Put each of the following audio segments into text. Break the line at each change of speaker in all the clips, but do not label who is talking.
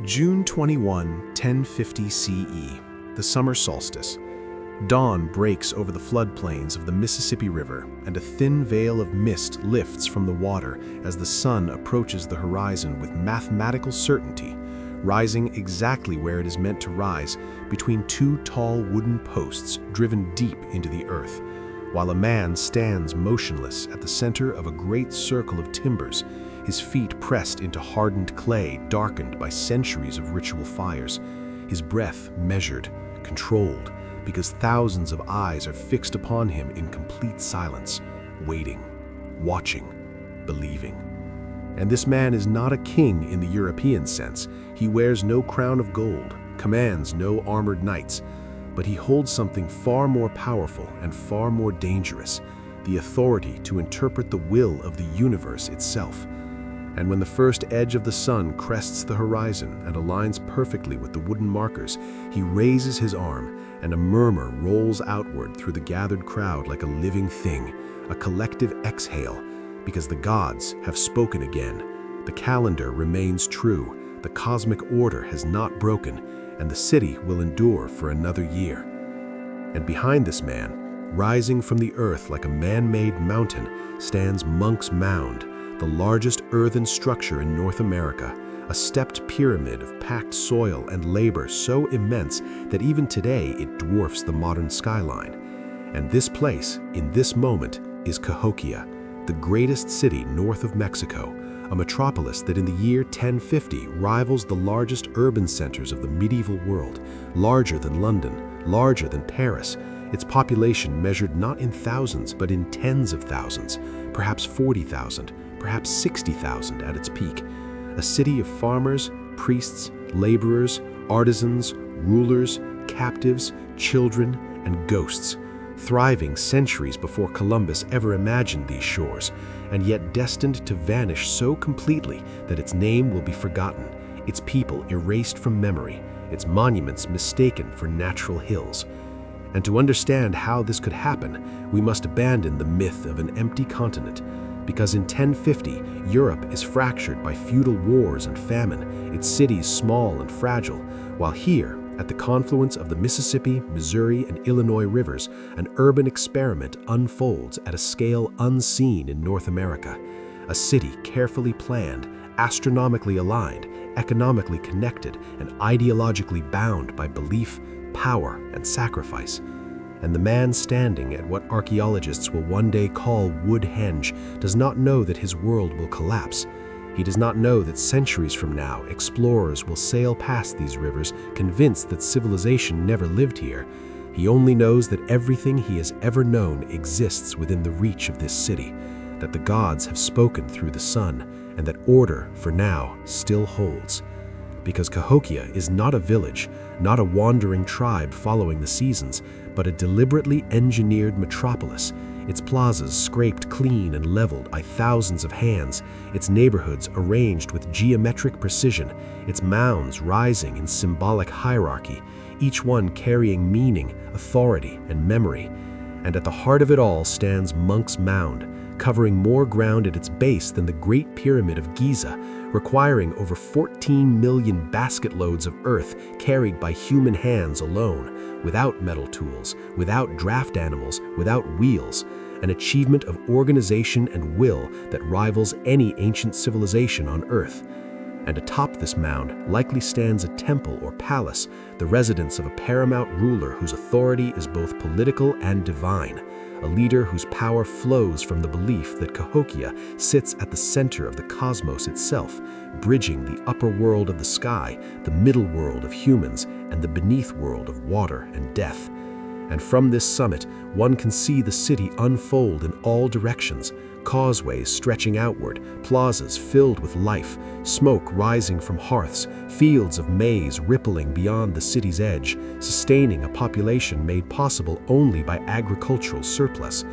June 21, 1050 CE, the summer solstice. Dawn breaks over the floodplains of the Mississippi River, and a thin veil of mist lifts from the water as the sun approaches the horizon with mathematical certainty, rising exactly where it is meant to rise, between two tall wooden posts driven deep into the earth, while a man stands motionless at the center of a great circle of timbers, his feet pressed into hardened clay darkened by centuries of ritual fires, his breath measured, controlled, because thousands of eyes are fixed upon him in complete silence, waiting, watching, believing. And this man is not a king in the European sense. He wears no crown of gold, commands no armored knights, but he holds something far more powerful and far more dangerous, the authority to interpret the will of the universe itself. And when the first edge of the sun crests the horizon and aligns perfectly with the wooden markers, he raises his arm, and a murmur rolls outward through the gathered crowd like a living thing, a collective exhale, because the gods have spoken again. The calendar remains true, the cosmic order has not broken, and the city will endure for another year. And behind this man, rising from the earth like a man-made mountain, stands Monk's Mound, the largest earthen structure in North America, a stepped pyramid of packed soil and labor so immense that even today it dwarfs the modern skyline. And this place, in this moment, is Cahokia, the greatest city north of Mexico, a metropolis that in the year 1050 rivals the largest urban centers of the medieval world, larger than London, larger than Paris, its population measured not in thousands but in tens of thousands, perhaps 40,000, perhaps 60,000 at its peak. A city of farmers, priests, laborers, artisans, rulers, captives, children, and ghosts, thriving centuries before Columbus ever imagined these shores, and yet destined to vanish so completely that its name will be forgotten, its people erased from memory, its monuments mistaken for natural hills. And to understand how this could happen, we must abandon the myth of an empty continent, because in 1050, Europe is fractured by feudal wars and famine, its cities small and fragile, while here, at the confluence of the Mississippi, Missouri, and Illinois rivers, an urban experiment unfolds at a scale unseen in North America. A city carefully planned, astronomically aligned, economically connected, and ideologically bound by belief, power, and sacrifice. And the man standing at what archaeologists will one day call Woodhenge does not know that his world will collapse. He does not know that centuries from now, explorers will sail past these rivers, convinced that civilization never lived here. He only knows that everything he has ever known exists within the reach of this city, that the gods have spoken through the sun, and that order, for now, still holds. Because Cahokia is not a village, not a wandering tribe following the seasons, but a deliberately engineered metropolis, its plazas scraped clean and leveled by thousands of hands, its neighborhoods arranged with geometric precision, its mounds rising in symbolic hierarchy, each one carrying meaning, authority, and memory. And at the heart of it all stands Monk's Mound, covering more ground at its base than the Great Pyramid of Giza, requiring over 14 million basket loads of earth carried by human hands alone, without metal tools, without draft animals, without wheels, an achievement of organization and will that rivals any ancient civilization on Earth. And atop this mound likely stands a temple or palace, the residence of a paramount ruler whose authority is both political and divine, a leader whose power flows from the belief that Cahokia sits at the center of the cosmos itself, bridging the upper world of the sky, the middle world of humans, and the beneath world of water and death. And from this summit, one can see the city unfold in all directions, causeways stretching outward, plazas filled with life, smoke rising from hearths, fields of maize rippling beyond the city's edge, sustaining a population made possible only by agricultural surplus.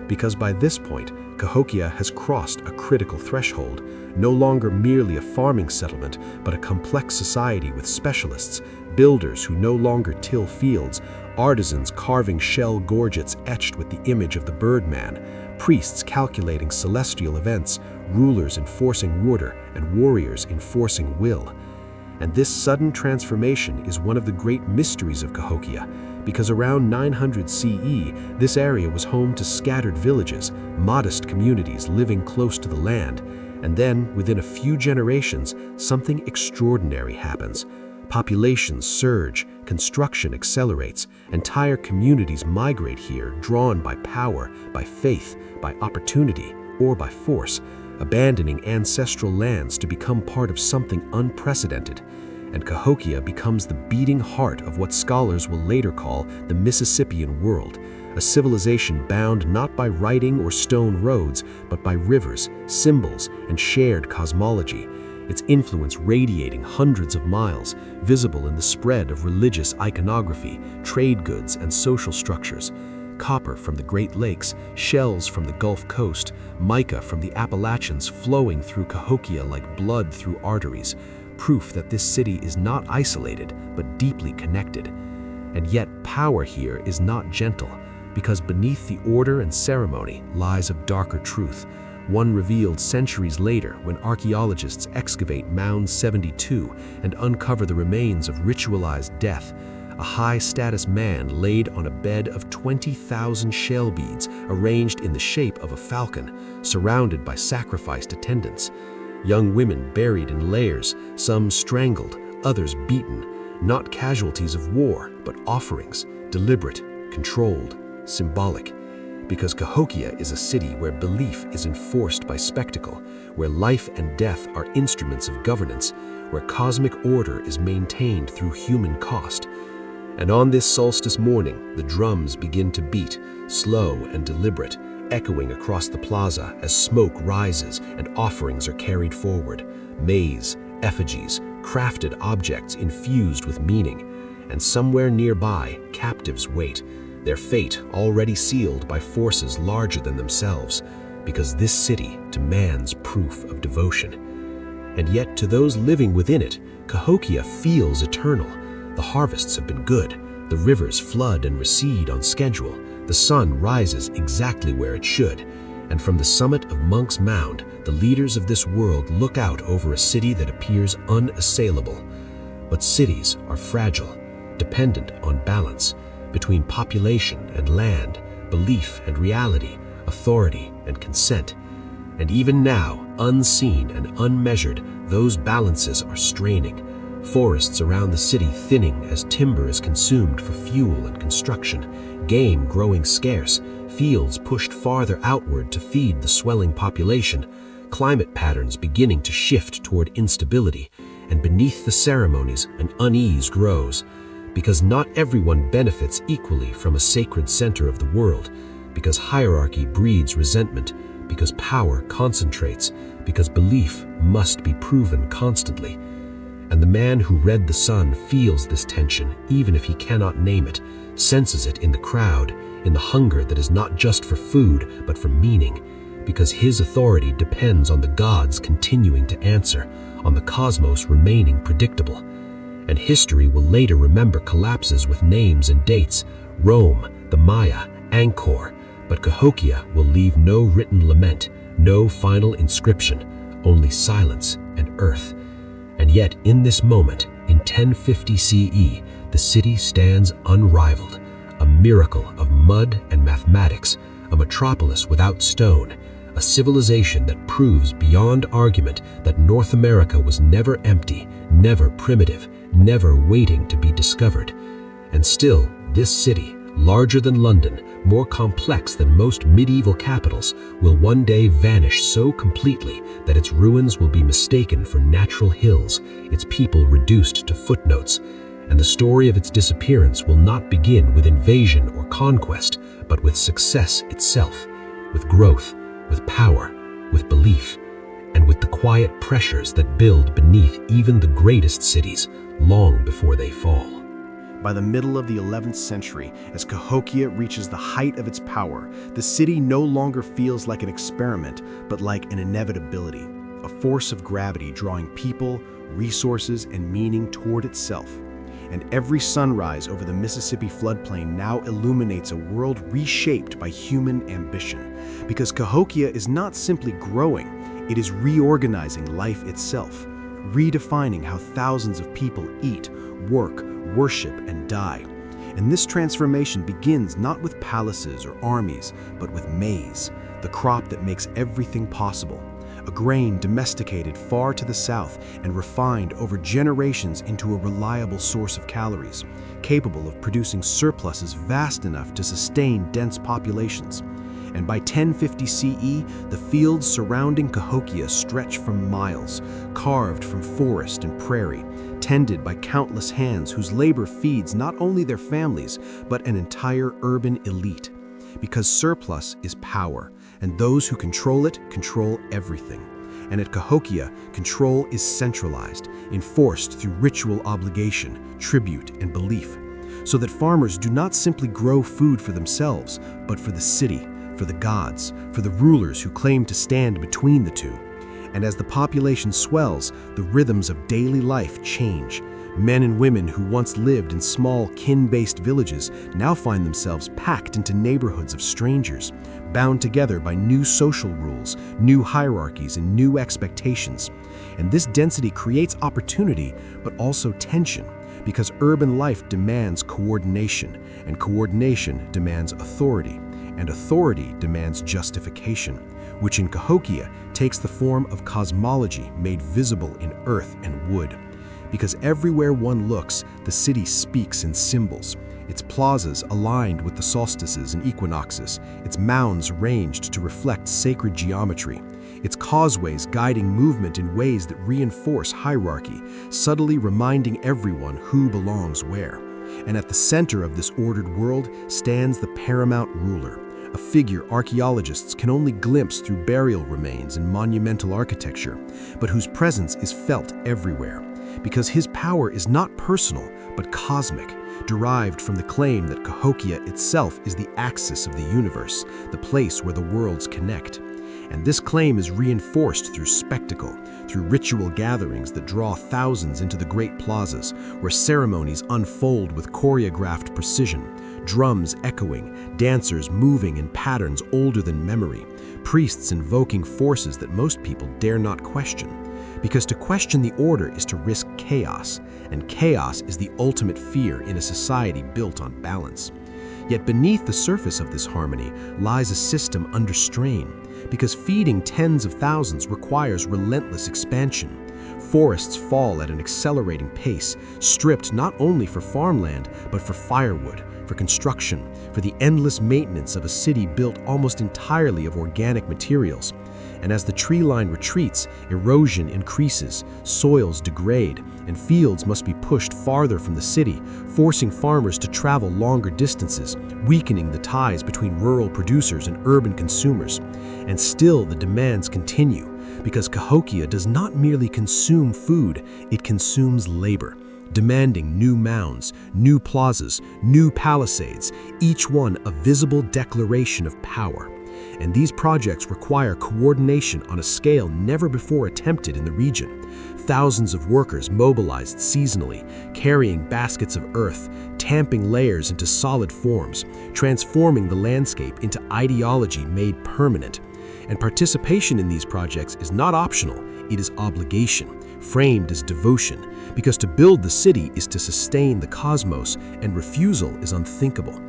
Because by this point, Cahokia has crossed a critical threshold, no longer merely a farming settlement, but a complex society with specialists, builders who no longer till fields, artisans carving shell gorgets etched with the image of the birdman, priests calculating celestial events, rulers enforcing order, and warriors enforcing will. And this sudden transformation is one of the great mysteries of Cahokia, because around 900 CE, this area was home to scattered villages, modest communities living close to the land. And then, within a few generations, something extraordinary happens. Populations surge, construction accelerates, entire communities migrate here, drawn by power, by faith, by opportunity, or by force, abandoning ancestral lands to become part of something unprecedented. And Cahokia becomes the beating heart of what scholars will later call the Mississippian world, a civilization bound not by writing or stone roads, but by rivers, symbols, and shared cosmology, its influence radiating hundreds of miles, visible in the spread of religious iconography, trade goods, and social structures. Copper from the Great Lakes, shells from the Gulf Coast, mica from the Appalachians flowing through Cahokia like blood through arteries, proof that this city is not isolated, but deeply connected. And yet power here is not gentle, because beneath the order and ceremony lies a darker truth, one revealed centuries later when archaeologists excavate Mound 72 and uncover the remains of ritualized death, a high-status man laid on a bed of 20,000 shell beads arranged in the shape of a falcon, surrounded by sacrificed attendants. Young women buried in layers, some strangled, others beaten, not casualties of war, but offerings, deliberate, controlled, symbolic. Because Cahokia is a city where belief is enforced by spectacle, where life and death are instruments of governance, where cosmic order is maintained through human cost. And on this solstice morning, the drums begin to beat, slow and deliberate, echoing across the plaza as smoke rises and offerings are carried forward, maize, effigies, crafted objects infused with meaning. And somewhere nearby, captives wait, their fate already sealed by forces larger than themselves, because this city demands proof of devotion. And yet to those living within it, Cahokia feels eternal. The harvests have been good, the rivers flood and recede on schedule, the sun rises exactly where it should, and from the summit of Monk's Mound, the leaders of this world look out over a city that appears unassailable. But cities are fragile, dependent on balance, between population and land, belief and reality, authority and consent. And even now, unseen and unmeasured, those balances are straining. Forests around the city thinning as timber is consumed for fuel and construction, game growing scarce, fields pushed farther outward to feed the swelling population, climate patterns beginning to shift toward instability, and beneath the ceremonies an unease grows. Because not everyone benefits equally from a sacred center of the world, because hierarchy breeds resentment, because power concentrates, because belief must be proven constantly. And the man who read the sun feels this tension, even if he cannot name it, senses it in the crowd, in the hunger that is not just for food, but for meaning, because his authority depends on the gods continuing to answer, on the cosmos remaining predictable. And history will later remember collapses with names and dates, Rome, the Maya, Angkor, but Cahokia will leave no written lament, no final inscription, only silence and earth. And yet in this moment, in 1050 CE, the city stands unrivaled, a miracle of mud and mathematics, a metropolis without stone, a civilization that proves beyond argument that North America was never empty, never primitive, never waiting to be discovered. And still, this city, larger than London, more complex than most medieval capitals, will one day vanish so completely that its ruins will be mistaken for natural hills, its people reduced to footnotes. And the story of its disappearance will not begin with invasion or conquest, but with success itself, with growth, with power, with belief, and with the quiet pressures that build beneath even the greatest cities long before they fall.
By the middle of the 11th century, as Cahokia reaches the height of its power, the city no longer feels like an experiment, but like an inevitability, a force of gravity drawing people, resources, and meaning toward itself. And every sunrise over the Mississippi floodplain now illuminates a world reshaped by human ambition, because Cahokia is not simply growing, it is reorganizing life itself, redefining how thousands of people eat, work, worship, and die. And this transformation begins not with palaces or armies, but with maize, the crop that makes everything possible. A grain domesticated far to the south and refined over generations into a reliable source of calories, capable of producing surpluses vast enough to sustain dense populations. And by 1050 CE, the fields surrounding Cahokia stretch for miles, carved from forest and prairie, tended by countless hands whose labor feeds not only their families, but an entire urban elite. Because surplus is power, and those who control it control everything. And at Cahokia, control is centralized, enforced through ritual obligation, tribute, and belief, so that farmers do not simply grow food for themselves, but for the city, for the gods, for the rulers who claim to stand between the two. And as the population swells, the rhythms of daily life change. Men and women who once lived in small, kin-based villages now find themselves packed into neighborhoods of strangers, bound together by new social rules, new hierarchies, and new expectations. And this density creates opportunity, but also tension, because urban life demands coordination, and coordination demands authority, and authority demands justification, which in Cahokia takes the form of cosmology made visible in earth and wood. Because everywhere one looks, the city speaks in symbols. Its plazas aligned with the solstices and equinoxes, its mounds ranged to reflect sacred geometry, its causeways guiding movement in ways that reinforce hierarchy, subtly reminding everyone who belongs where. And at the center of this ordered world stands the paramount ruler, a figure archaeologists can only glimpse through burial remains and monumental architecture, but whose presence is felt everywhere. Because his power is not personal, but cosmic, derived from the claim that Cahokia itself is the axis of the universe, the place where the worlds connect. And this claim is reinforced through spectacle, through ritual gatherings that draw thousands into the great plazas, where ceremonies unfold with choreographed precision, drums echoing, dancers moving in patterns older than memory, priests invoking forces that most people dare not question. Because to question the order is to risk chaos, and chaos is the ultimate fear in a society built on balance. Yet beneath the surface of this harmony lies a system under strain, because feeding tens of thousands requires relentless expansion. Forests fall at an accelerating pace, stripped not only for farmland, but for firewood, for construction, for the endless maintenance of a city built almost entirely of organic materials. And as the tree line retreats, erosion increases, soils degrade, and fields must be pushed farther from the city, forcing farmers to travel longer distances, weakening the ties between rural producers and urban consumers. And still the demands continue, because Cahokia does not merely consume food, it consumes labor, demanding new mounds, new plazas, new palisades, each one a visible declaration of power. And these projects require coordination on a scale never before attempted in the region. Thousands of workers mobilized seasonally, carrying baskets of earth, tamping layers into solid forms, transforming the landscape into ideology made permanent. And participation in these projects is not optional, it is obligation, framed as devotion, because to build the city is to sustain the cosmos, and refusal is unthinkable.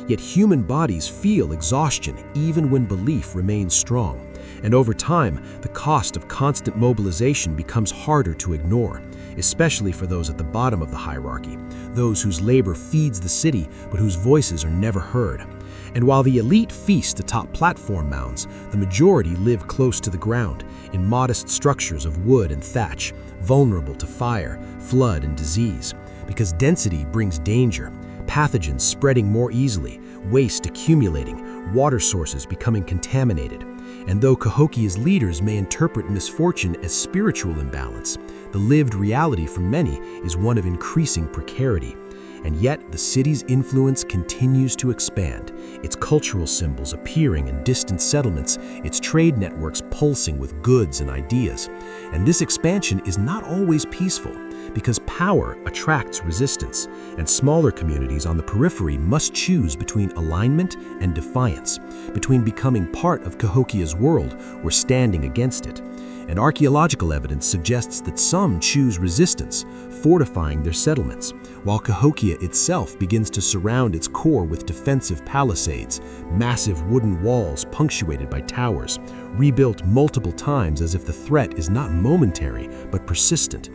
Yet human bodies feel exhaustion even when belief remains strong. And over time, the cost of constant mobilization becomes harder to ignore, especially for those at the bottom of the hierarchy, those whose labor feeds the city but whose voices are never heard. And while the elite feast atop platform mounds, the majority live close to the ground, in modest structures of wood and thatch, vulnerable to fire, flood, and disease. Because density brings danger, pathogens spreading more easily, waste accumulating, water sources becoming contaminated. And though Cahokia's leaders may interpret misfortune as spiritual imbalance, the lived reality for many is one of increasing precarity. And yet, the city's influence continues to expand, its cultural symbols appearing in distant settlements, its trade networks pulsing with goods and ideas. And this expansion is not always peaceful. because power attracts resistance, and smaller communities on the periphery must choose between alignment and defiance, between becoming part of Cahokia's world or standing against it. And archaeological evidence suggests that some choose resistance, fortifying their settlements, while Cahokia itself begins to surround its core with defensive palisades, massive wooden walls punctuated by towers, rebuilt multiple times as if the threat is not momentary but persistent.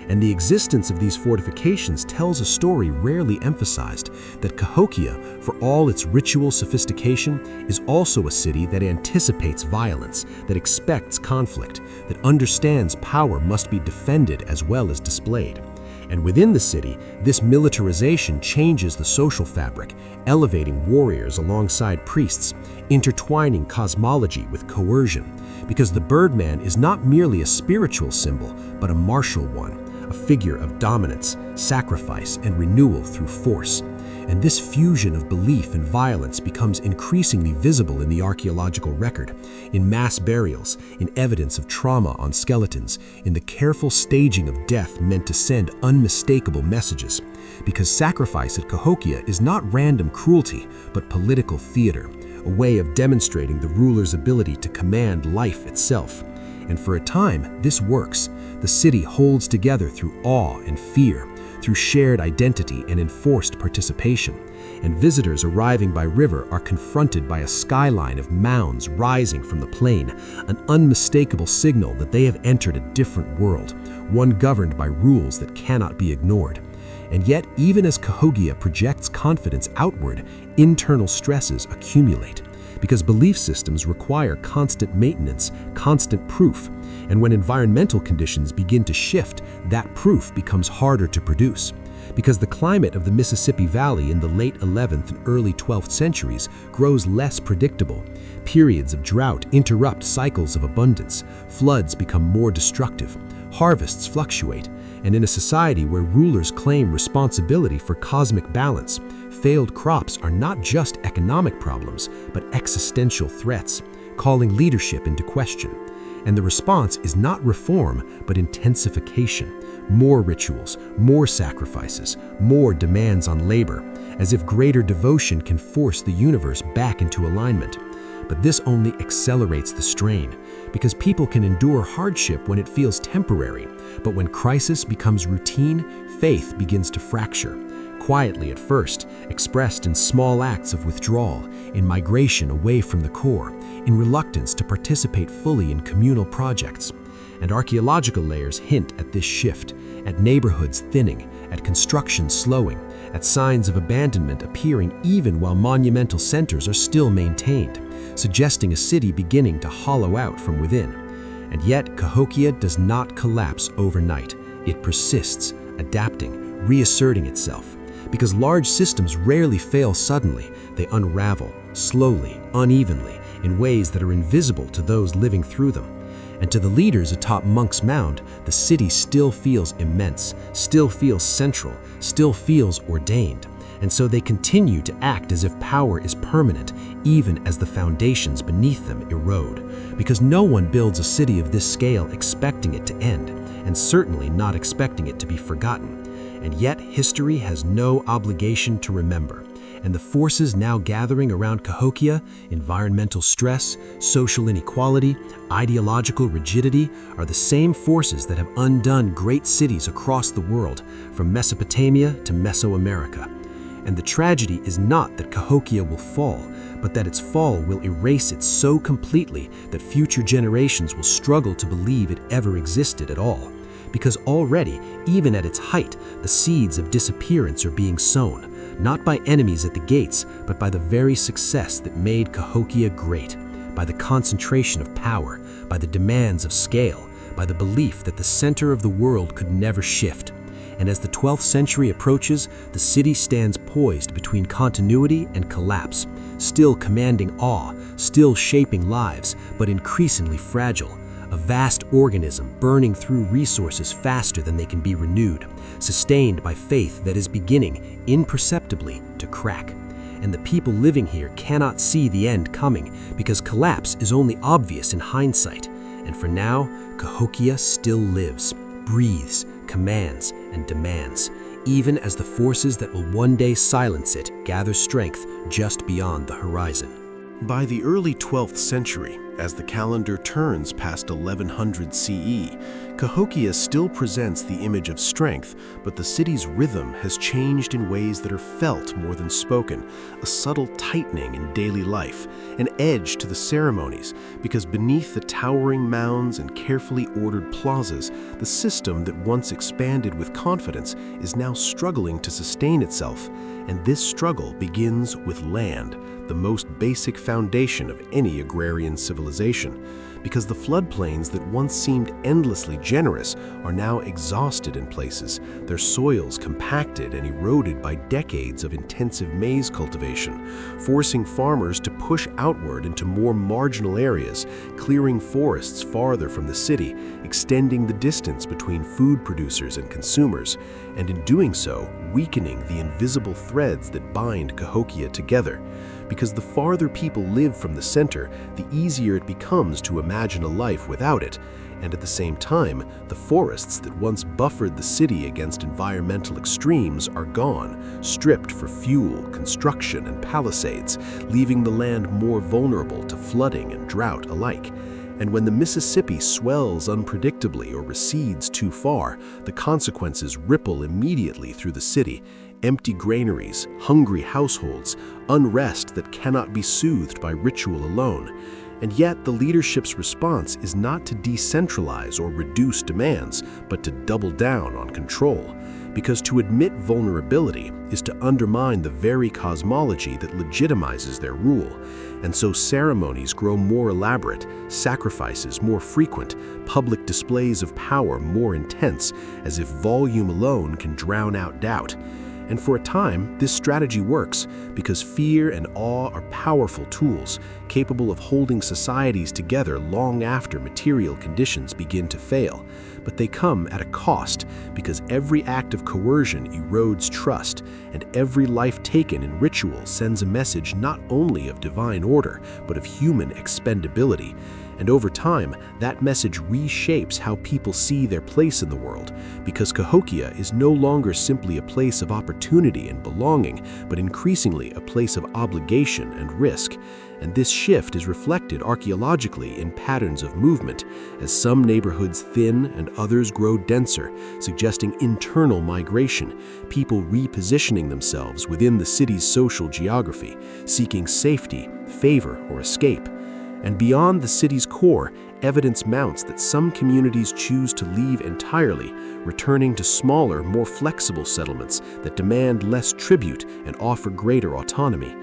And the existence of these fortifications tells a story rarely emphasized, that Cahokia, for all its ritual sophistication, is also a city that anticipates violence, that expects conflict, that understands power must be defended as well as displayed. And within the city, this militarization changes the social fabric, elevating warriors alongside priests, intertwining cosmology with coercion, because the Birdman is not merely a spiritual symbol, but a martial one, a figure of dominance, sacrifice, and renewal through force. And this fusion of belief and violence becomes increasingly visible in the archaeological record, in mass burials, in evidence of trauma on skeletons, in the careful staging of death meant to send unmistakable messages. Because sacrifice at Cahokia is not random cruelty, but political theater, a way of demonstrating the ruler's ability to command life itself. And for a time, this works. The city holds together through awe and fear, through shared identity and enforced participation. And visitors arriving by river are confronted by a skyline of mounds rising from the plain, an unmistakable signal that they have entered a different world, one governed by rules that cannot be ignored. And yet, even as Cahokia projects confidence outward, internal stresses accumulate, because belief systems require constant maintenance, constant proof. And when environmental conditions begin to shift, that proof becomes harder to produce. Because the climate of the Mississippi Valley in the late 11th and early 12th centuries grows less predictable. Periods of drought interrupt cycles of abundance, floods become more destructive, harvests fluctuate, and in a society where rulers claim responsibility for cosmic balance, failed crops are not just economic problems, but existential threats, calling leadership into question. And the response is not reform, but intensification. More rituals, more sacrifices, more demands on labor, as if greater devotion can force the universe back into alignment. But this only accelerates the strain, because people can endure hardship when it feels temporary, but when crisis becomes routine, faith begins to fracture. Quietly at first, expressed in small acts of withdrawal, in migration away from the core, in reluctance to participate fully in communal projects. And archaeological layers hint at this shift, at neighborhoods thinning, at construction slowing, at signs of abandonment appearing even while monumental centers are still maintained, suggesting a city beginning to hollow out from within. And yet, Cahokia does not collapse overnight. It persists, adapting, reasserting itself. Because large systems rarely fail suddenly, they unravel, slowly, unevenly, in ways that are invisible to those living through them. And to the leaders atop Monk's Mound, the city still feels immense, still feels central, still feels ordained. And so they continue to act as if power is permanent, even as the foundations beneath them erode. Because no one builds a city of this scale expecting it to end, and certainly not expecting it to be forgotten. And yet history has no obligation to remember. And the forces now gathering around Cahokia, environmental stress, social inequality, ideological rigidity, are the same forces that have undone great cities across the world, from Mesopotamia to Mesoamerica. And the tragedy is not that Cahokia will fall, but that its fall will erase it so completely that future generations will struggle to believe it ever existed at all. Because already, even at its height, the seeds of disappearance are being sown, not by enemies at the gates, but by the very success that made Cahokia great, by the concentration of power, by the demands of scale, by the belief that the center of the world could never shift. And as the 12th century approaches, the city stands poised between continuity and collapse, still commanding awe, still shaping lives, but increasingly fragile. A vast organism burning through resources faster than they can be renewed, sustained by faith that is beginning, imperceptibly, to crack. And the people living here cannot see the end coming, because collapse is only obvious in hindsight. And for now, Cahokia still lives, breathes,
commands and demands, even as the forces that will one day silence it gather strength just beyond the horizon.
By the early 12th century, as the calendar turns past 1100 CE, Cahokia still presents the image of strength, but the city's rhythm has changed in ways that are felt more than spoken, a subtle tightening in daily life, an edge to the ceremonies, because beneath the towering mounds and carefully ordered plazas, the system that once expanded with confidence is now struggling to sustain itself, and this struggle begins with land, the most basic foundation of any agrarian civilization, because the floodplains that once seemed endlessly generous are now exhausted in places, their soils compacted and eroded by decades of intensive maize cultivation, forcing farmers to push outward into more marginal areas, clearing forests farther from the city, extending the distance between food producers and consumers, and in doing so, weakening the invisible threads that bind Cahokia together. Because the farther people live from the center, the easier it becomes to imagine a life without it. And at the same time, the forests that once buffered the city against environmental extremes are gone, stripped for fuel, construction, and palisades, leaving the land more vulnerable to flooding and drought alike. And when the Mississippi swells unpredictably or recedes too far, the consequences ripple immediately through the city. Empty granaries, hungry households, unrest that cannot be soothed by ritual alone. And yet the leadership's response is not to decentralize or reduce demands, but to double down on control. Because to admit vulnerability is to undermine the very cosmology that legitimizes their rule. And so ceremonies grow more elaborate, sacrifices more frequent, public displays of power more intense, as if volume alone can drown out doubt. And for a time, this strategy works because fear and awe are powerful tools, capable of holding societies together long after material conditions begin to fail. But they come at a cost, because every act of coercion erodes trust, and every life taken in ritual sends a message not only of divine order, but of human expendability. And over time, that message reshapes how people see their place in the world, because Cahokia is no longer simply a place of opportunity and belonging, but increasingly a place of obligation and risk. And this shift is reflected archaeologically in patterns of movement, as some neighborhoods thin and others grow denser, suggesting internal migration, people repositioning themselves within the city's social geography, seeking safety, favor, or escape. And beyond the city's core, evidence mounts that some communities choose to leave entirely, returning to smaller, more flexible settlements that demand less tribute and offer greater autonomy.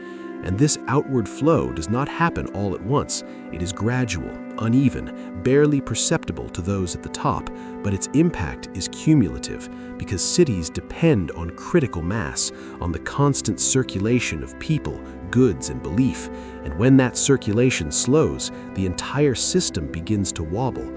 And this outward flow does not happen all at once. It is gradual, uneven, barely perceptible to those at the top, but its impact is cumulative because cities depend on critical mass, on the constant circulation of people, goods, and belief. And when that circulation slows, the entire system begins to wobble.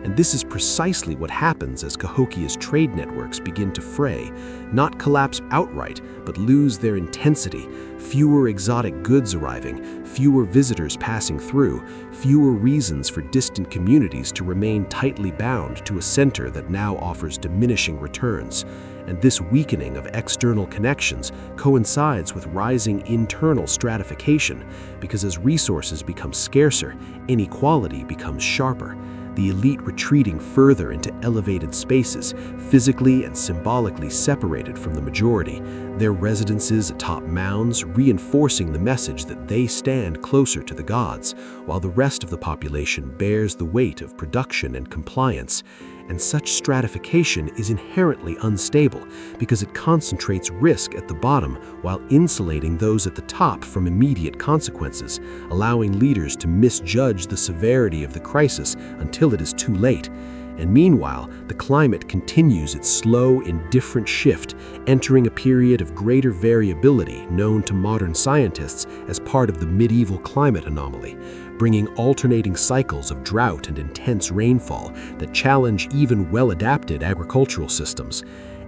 And this is precisely what happens as Cahokia's trade networks begin to fray, not collapse outright, but lose their intensity. Fewer exotic goods arriving, fewer visitors passing through, fewer reasons for distant communities to remain tightly bound to a center that now offers diminishing returns. And this weakening of external connections coincides with rising internal stratification, because as resources become scarcer, inequality becomes sharper. The elite retreating further into elevated spaces, physically and symbolically separated from the majority, their residences atop mounds reinforcing the message that they stand closer to the gods, while the rest of the population bears the weight of production and compliance. And such stratification is inherently unstable because it concentrates risk at the bottom while insulating those at the top from immediate consequences, allowing leaders to misjudge the severity of the crisis until it is too late. And meanwhile, the climate continues its slow, indifferent shift, entering a period of greater variability known to modern scientists as part of the medieval climate anomaly, bringing alternating cycles of drought and intense rainfall that challenge even well-adapted agricultural systems.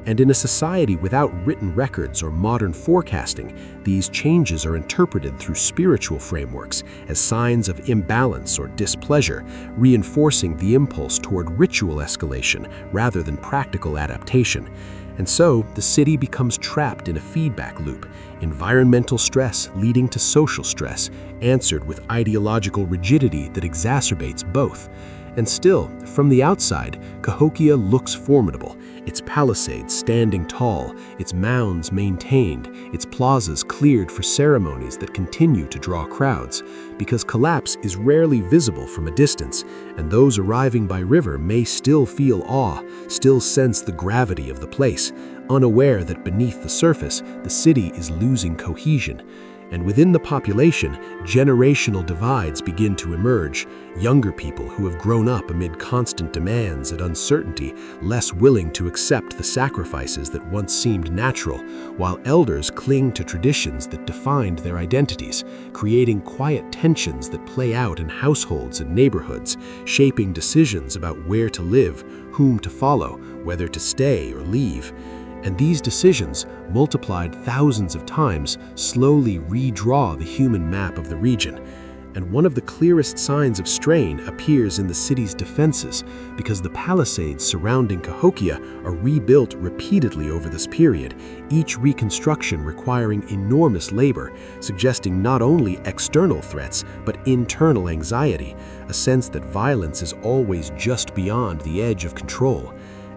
And in a society without written records or modern forecasting, these changes are interpreted through spiritual frameworks as signs of imbalance or displeasure, reinforcing the impulse toward ritual escalation rather than practical adaptation. And so, the city becomes trapped in a feedback loop, environmental stress leading to social stress, answered with ideological rigidity that exacerbates both. And still, from the outside, Cahokia looks formidable, its palisades standing tall, its mounds maintained, its plazas cleared for ceremonies that continue to draw crowds, because collapse is rarely visible from a distance, and those arriving by river may still feel awe, still sense the gravity of the place, unaware that beneath the surface, the city is losing cohesion. And within the population, generational divides begin to emerge. Younger people who have grown up amid constant demands and uncertainty, less willing to accept the sacrifices that once seemed natural, while elders cling to traditions that defined their identities, creating quiet tensions that play out in households and neighborhoods, shaping decisions about where to live, whom to follow, whether to stay or leave. And these decisions, multiplied thousands of times, slowly redraw the human map of the region. And one of the clearest signs of strain appears in the city's defenses, because the palisades surrounding Cahokia are rebuilt repeatedly over this period, each reconstruction requiring enormous labor, suggesting not only external threats, but internal anxiety, a sense that violence is always just beyond the edge of control.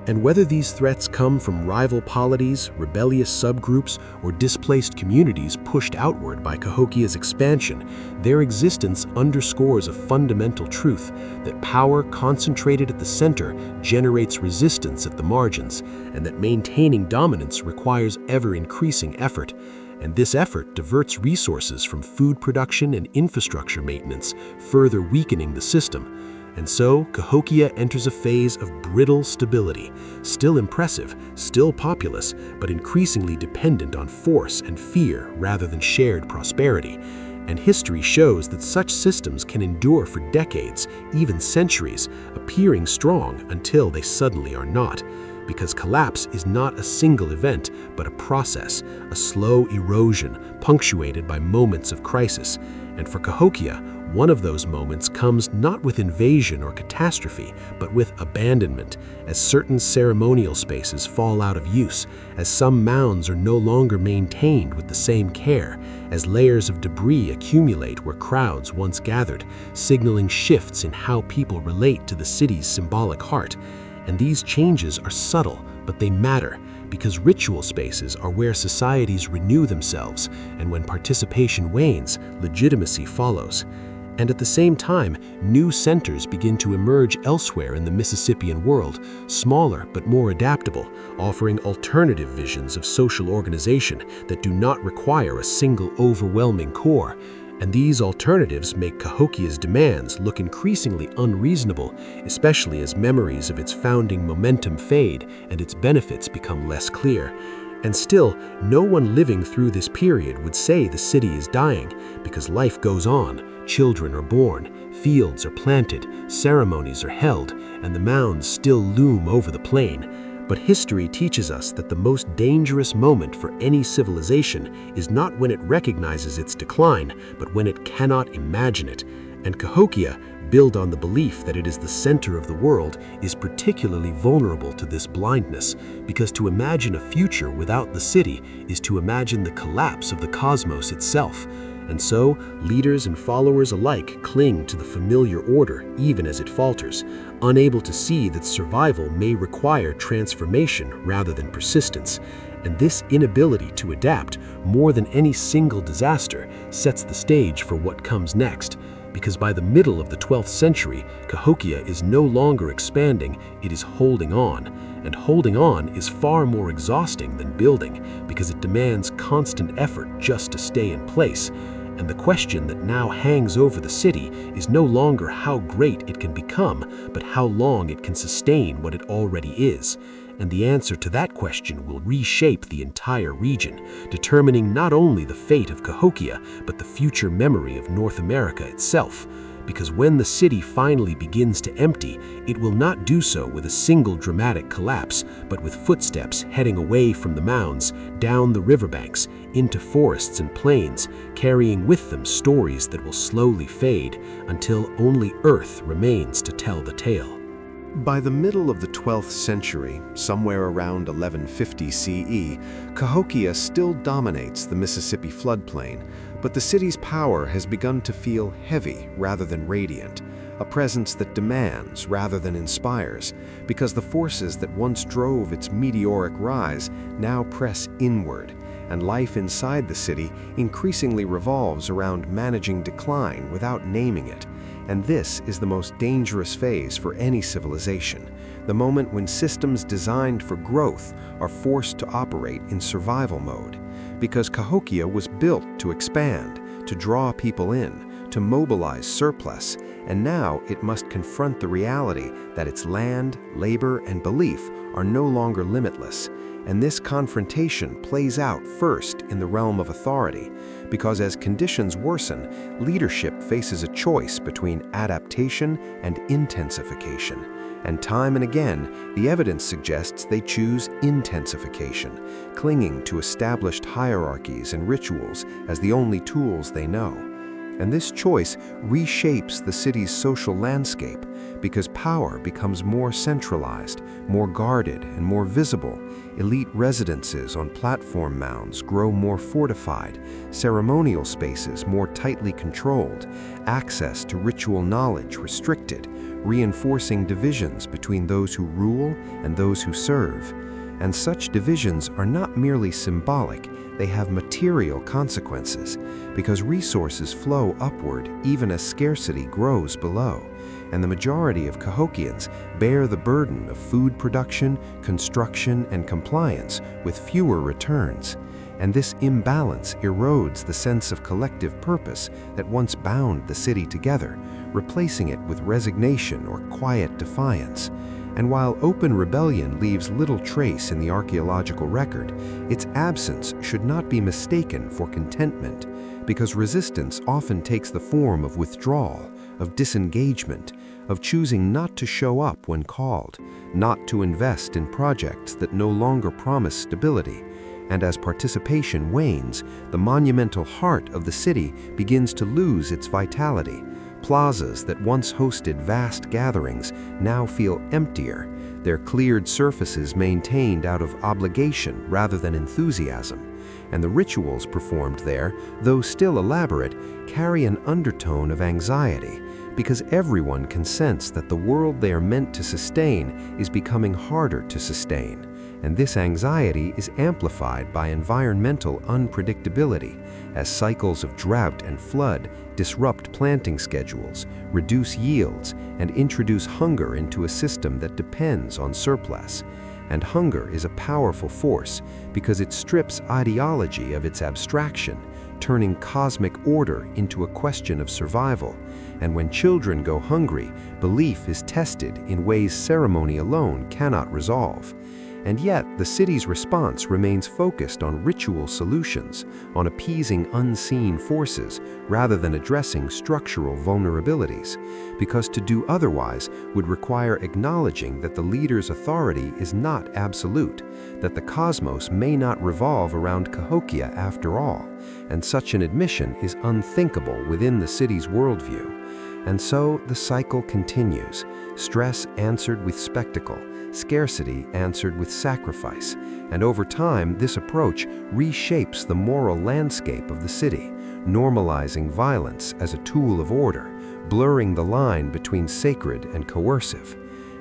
And whether these threats come from rival polities, rebellious subgroups, or displaced communities pushed outward by Cahokia's expansion, their existence underscores a fundamental truth that power concentrated at the center generates resistance at the margins, and that maintaining dominance requires ever-increasing effort. And this effort diverts resources from food production and infrastructure maintenance, further weakening the system. And so, Cahokia enters a phase of brittle stability, still impressive, still populous, but increasingly dependent on force and fear rather than shared prosperity. And history shows that such systems can endure for decades, even centuries, appearing strong until they suddenly are not. Because collapse is not a single event, but a process, a slow erosion punctuated by moments of crisis. And for Cahokia, one of those moments comes not with invasion or catastrophe, but with abandonment, as certain ceremonial spaces fall out of use, as some mounds are no longer maintained with the same care, as layers of debris accumulate where crowds once gathered, signaling shifts in how people relate to the city's symbolic heart. And these changes are subtle, but they matter, because ritual spaces are where societies renew themselves, and when participation wanes, legitimacy follows. And at the same time, new centers begin to emerge elsewhere in the Mississippian world, smaller but more adaptable, offering alternative visions of social organization that do not require a single overwhelming core. And these alternatives make Cahokia's demands look increasingly unreasonable, especially as memories of its founding momentum fade and its benefits become less clear. And still, no one living through this period would say the city is dying, because life goes on, children are born, fields are planted, ceremonies are held, and the mounds still loom over the plain. But history teaches us that the most dangerous moment for any civilization is not when it recognizes its decline, but when it cannot imagine it. And Cahokia, built on the belief that it is the center of the world, is particularly vulnerable to this blindness, because to imagine a future without the city is to imagine the collapse of the cosmos itself. And so, leaders and followers alike cling to the familiar order even as it falters, unable to see that survival may require transformation rather than persistence. And this inability to adapt, more than any single disaster, sets the stage for what comes next. Because by the middle of the 12th century, Cahokia is no longer expanding, it is holding on. And holding on is far more exhausting than building, because it demands constant effort just to stay in place. And the question that now hangs over the city is no longer how great it can become, but how long it can sustain what it already is. And the answer to that question will reshape the entire region, determining not only the fate of Cahokia, but the future memory of North America itself. because when the city finally begins to empty, it will not do so with a single dramatic collapse, but with footsteps heading away from the mounds, down the riverbanks, into forests and plains, carrying with them stories that will slowly fade until only earth remains to tell the tale.
By the middle of the 12th century, somewhere around 1150 CE, Cahokia still dominates the Mississippi floodplain, but the city's power has begun to feel heavy rather than radiant, a presence that demands rather than inspires, because the forces that once drove its meteoric rise now press inward, and life inside the city increasingly revolves around managing decline without naming it. And this is the most dangerous phase for any civilization, the moment when systems designed for growth are forced to operate in survival mode. Because Cahokia was built to expand, to draw people in, to mobilize surplus, and now it must confront the reality that its land, labor, and belief are no longer limitless. And this confrontation plays out first in the realm of authority, because as conditions worsen, leadership faces a choice between adaptation and intensification. And time and again, the evidence suggests they choose intensification, clinging to established hierarchies and rituals as the only tools they know. And this choice reshapes the city's social landscape because power becomes more centralized, more guarded, and more visible. Elite residences on platform mounds grow more fortified, ceremonial spaces more tightly controlled, access to ritual knowledge restricted, reinforcing divisions between those who rule and those who serve. And such divisions are not merely symbolic, they have material consequences, because resources flow upward even as scarcity grows below, and the majority of Cahokians bear the burden of food production, construction, and compliance with fewer returns. And this imbalance erodes the sense of collective purpose that once bound the city together, replacing it with resignation or quiet defiance. And while open rebellion leaves little trace in the archaeological record, its absence should not be mistaken for contentment, because resistance often takes the form of withdrawal, of disengagement, of choosing not to show up when called, not to invest in projects that no longer promise stability. And as participation wanes, the monumental heart of the city begins to lose its vitality. Plazas that once hosted vast gatherings now feel emptier, their cleared surfaces maintained out of obligation rather than enthusiasm. And the rituals performed there, though still elaborate, carry an undertone of anxiety, because everyone can sense that the world they are meant to sustain is becoming harder to sustain. And this anxiety is amplified by environmental unpredictability, as cycles of drought and flood disrupt planting schedules, reduce yields, and introduce hunger into a system that depends on surplus. And hunger is a powerful force because it strips ideology of its abstraction, turning cosmic order into a question of survival. And when children go hungry, belief is tested in ways ceremony alone cannot resolve. And yet, the city's response remains focused on ritual solutions, on appeasing unseen forces, rather than addressing structural vulnerabilities, because to do otherwise would require acknowledging that the leader's authority is not absolute, that the cosmos may not revolve around Cahokia after all, and such an admission is unthinkable within the city's worldview. And so the cycle continues, stress answered with spectacle, scarcity answered with sacrifice, and over time this approach reshapes the moral landscape of the city, normalizing violence as a tool of order, blurring the line between sacred and coercive.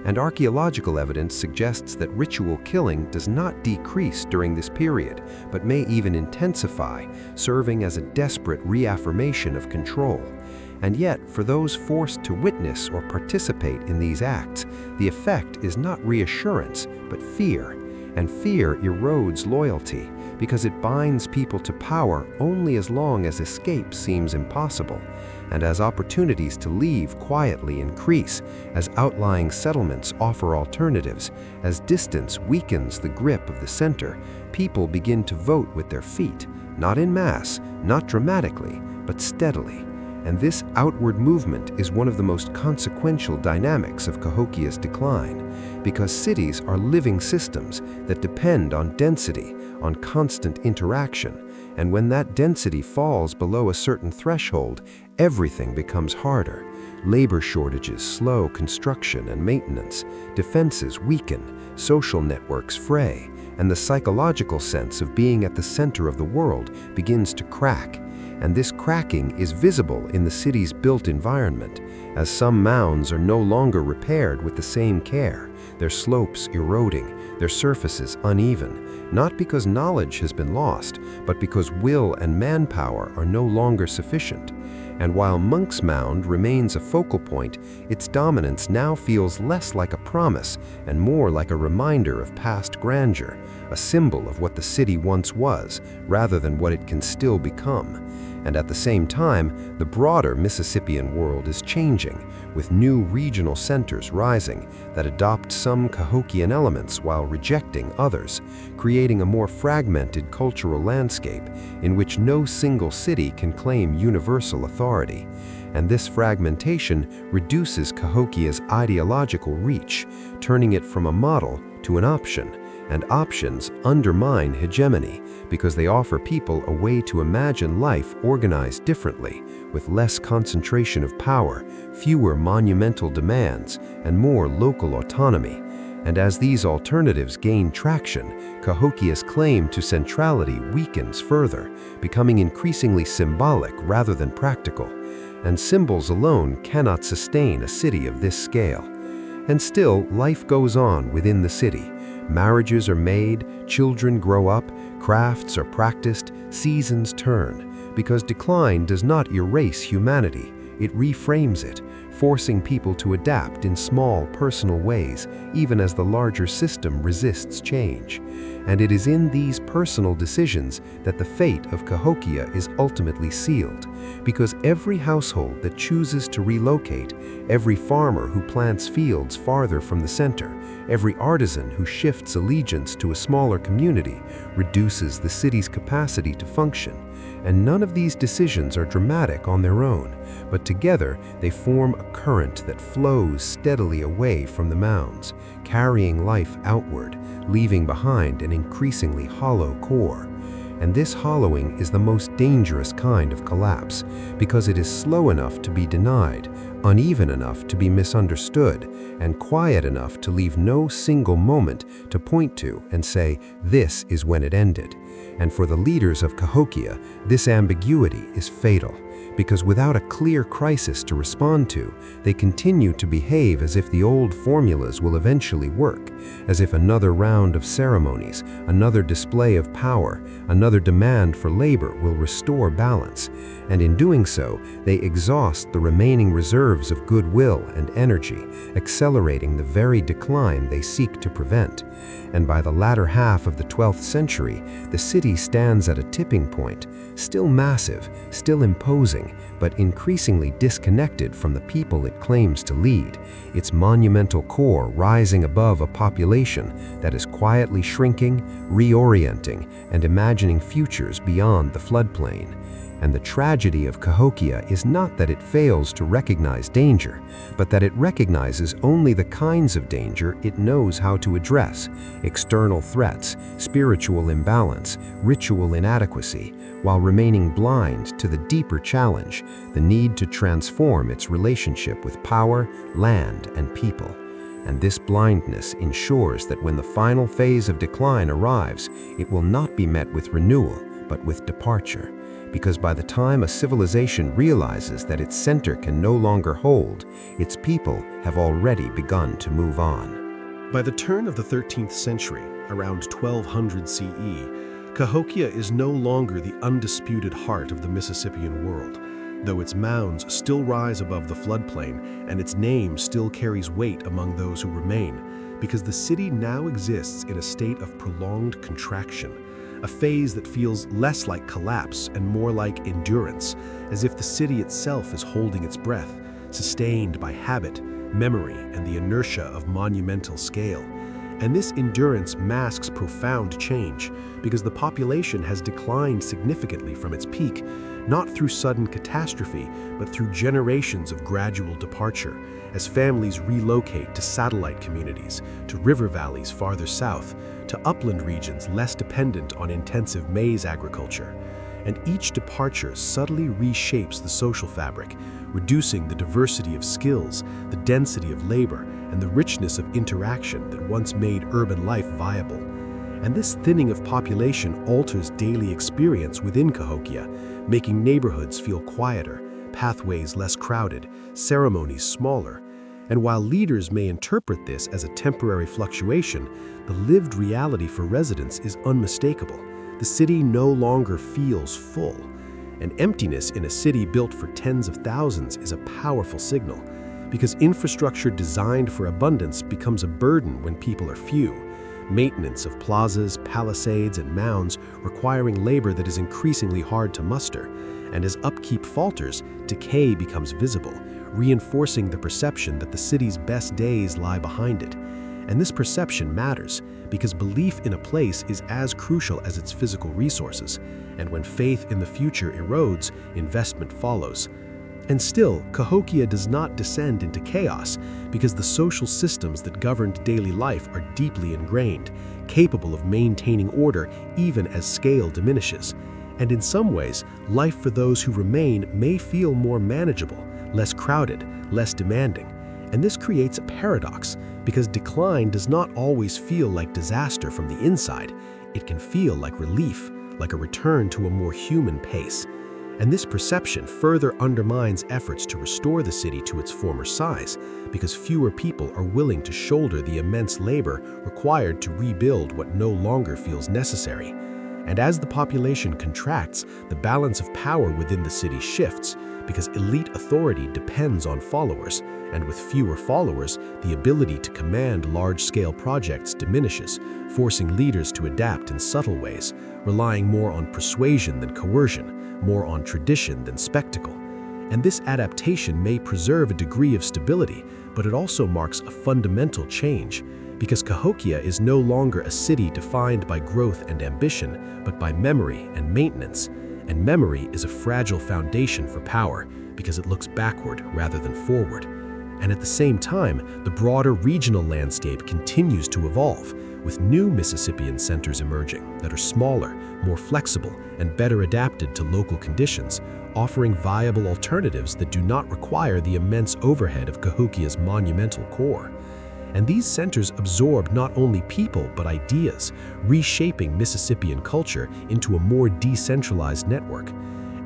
And archaeological evidence suggests that ritual killing does not decrease during this period, but may even intensify, serving as a desperate reaffirmation of control. And yet, for those forced to witness or participate in these acts, the effect is not reassurance, but fear. And fear erodes loyalty, because it binds people to power only as long as escape seems impossible. And as opportunities to leave quietly increase, as outlying settlements offer alternatives, as distance weakens the grip of the center, people begin to vote with their feet, not en masse, not dramatically, but steadily.
And this outward movement is one of the most consequential dynamics of Cahokia's decline, because cities are living systems that depend on density, on constant interaction, and when that density falls below a certain threshold, everything becomes harder. Labor shortages slow construction and maintenance, defenses weaken, social networks fray, and the psychological sense of being at the center of the world begins to crack. And this cracking is visible in the city's built environment, as some mounds are no longer repaired with the same care, their slopes eroding, their surfaces uneven, not because knowledge has been lost, but because will and manpower are no longer sufficient. And while Monk's Mound remains a focal point, its dominance now feels less like a promise and more like a reminder of past grandeur, a symbol of what the city once was, rather than what it can still become. And at the same time, the broader Mississippian world is changing, with new regional centers rising that adopt some Cahokian elements while rejecting others, creating a more fragmented cultural landscape in which no single city can claim universal authority. And this fragmentation reduces Cahokia's ideological reach, turning it from a model to an option. And options undermine hegemony because they offer people a way to imagine life organized differently, with less concentration of power, fewer monumental demands, and more local autonomy. And as these alternatives gain traction, Cahokia's claim to centrality weakens further, becoming increasingly symbolic rather than practical. And symbols alone cannot sustain a city of this scale. And still, life goes on within the city. Marriages are made, children grow up, crafts are practiced, seasons turn, because decline does not erase humanity, it reframes it, forcing people to adapt in small, personal ways, even as the larger system resists change. And it is in these personal decisions that the fate of Cahokia is ultimately sealed, because every household that chooses to relocate, every farmer who plants fields farther from the center, every artisan who shifts allegiance to a smaller community, reduces the city's capacity to function. And none of these decisions are dramatic on their own, but together they form a current that flows steadily away from the mounds, carrying life outward, leaving behind an increasingly hollow core. And this hollowing is the most dangerous kind of collapse, because it is slow enough to be denied, uneven enough to be misunderstood, and quiet enough to leave no single moment to point to and say, this is when it ended. And for the leaders of Cahokia, this ambiguity is fatal, because without a clear crisis to respond to, they continue to behave as if the old formulas will eventually work, as if another round of ceremonies, another display of power, another demand for labor will restore balance. And in doing so, they exhaust the remaining reserves of goodwill and energy, accelerating the very decline they seek to prevent. And by the latter half of the 12th century, the city stands at a tipping point, still massive, still imposing, but increasingly disconnected from the people it claims to lead, its monumental core rising above a population that is quietly shrinking, reorienting, and imagining futures beyond the floodplain. And the tragedy of Cahokia is not that it fails to recognize danger, but that it recognizes only the kinds of danger it knows how to address: external threats, spiritual imbalance, ritual inadequacy, while remaining blind to the deeper challenge, the need to transform its relationship with power, land, and people. And this blindness ensures that when the final phase of decline arrives, it will not be met with renewal, but with departure. Because by the time a civilization realizes that its center can no longer hold, its people have already begun to move on.
By the turn of the 13th century, around 1200 CE, Cahokia is no longer the undisputed heart of the Mississippian world, though its mounds still rise above the floodplain and its name still carries weight among those who remain, because the city now exists in a state of prolonged contraction, a phase that feels less like collapse and more like endurance, as if the city itself is holding its breath, sustained by habit, memory, and the inertia of monumental scale.
And this endurance masks profound change because the population has declined significantly from its peak, not through sudden catastrophe, but through generations of gradual departure, as families relocate to satellite communities, to river valleys farther south, to upland regions less dependent on intensive maize agriculture. And each departure subtly reshapes the social fabric, reducing the diversity of skills, the density of labor, and the richness of interaction that once made urban life viable. And this thinning of population alters daily experience within Cahokia, making neighborhoods feel quieter, pathways less crowded, ceremonies smaller. And while leaders may interpret this as a temporary fluctuation, the lived reality for residents is unmistakable. The city no longer feels full. And emptiness in a city built for tens of thousands is a powerful signal, because infrastructure designed for abundance becomes a burden when people are few. Maintenance of plazas, palisades, and mounds requiring labor that is increasingly hard to muster. And as upkeep falters, decay becomes visible, reinforcing the perception that the city's best days lie behind it. And this perception matters because belief in a place is as crucial as its physical resources. And when faith in the future erodes, investment follows. And still, Cahokia does not descend into chaos because the social systems that governed daily life are deeply ingrained, capable of maintaining order even as scale diminishes. And in some ways, life for those who remain may feel more manageable, less crowded, less demanding. And this creates a paradox, because decline does not always feel like disaster from the inside. It can feel like relief, like a return to a more human pace. And this perception further undermines efforts to restore the city to its former size, because fewer people are willing to shoulder the immense labor required to rebuild what no longer feels necessary. And as the population contracts, the balance of power within the city shifts, because elite authority depends on followers, and with fewer followers, the ability to command large-scale projects diminishes, forcing leaders to adapt in subtle ways, relying more on persuasion than coercion, more on tradition than spectacle. And this adaptation may preserve a degree of stability, but it also marks a fundamental change, because Cahokia is no longer a city defined by growth and ambition, but by memory and maintenance. And memory is a fragile foundation for power, because it looks backward rather than forward. And at the same time, the broader regional landscape continues to evolve, with new Mississippian centers emerging that are smaller, more flexible, and better adapted to local conditions, offering viable alternatives that do not require the immense overhead of Cahokia's monumental core. And these centers absorb not only people but ideas, reshaping Mississippian culture into a more decentralized network.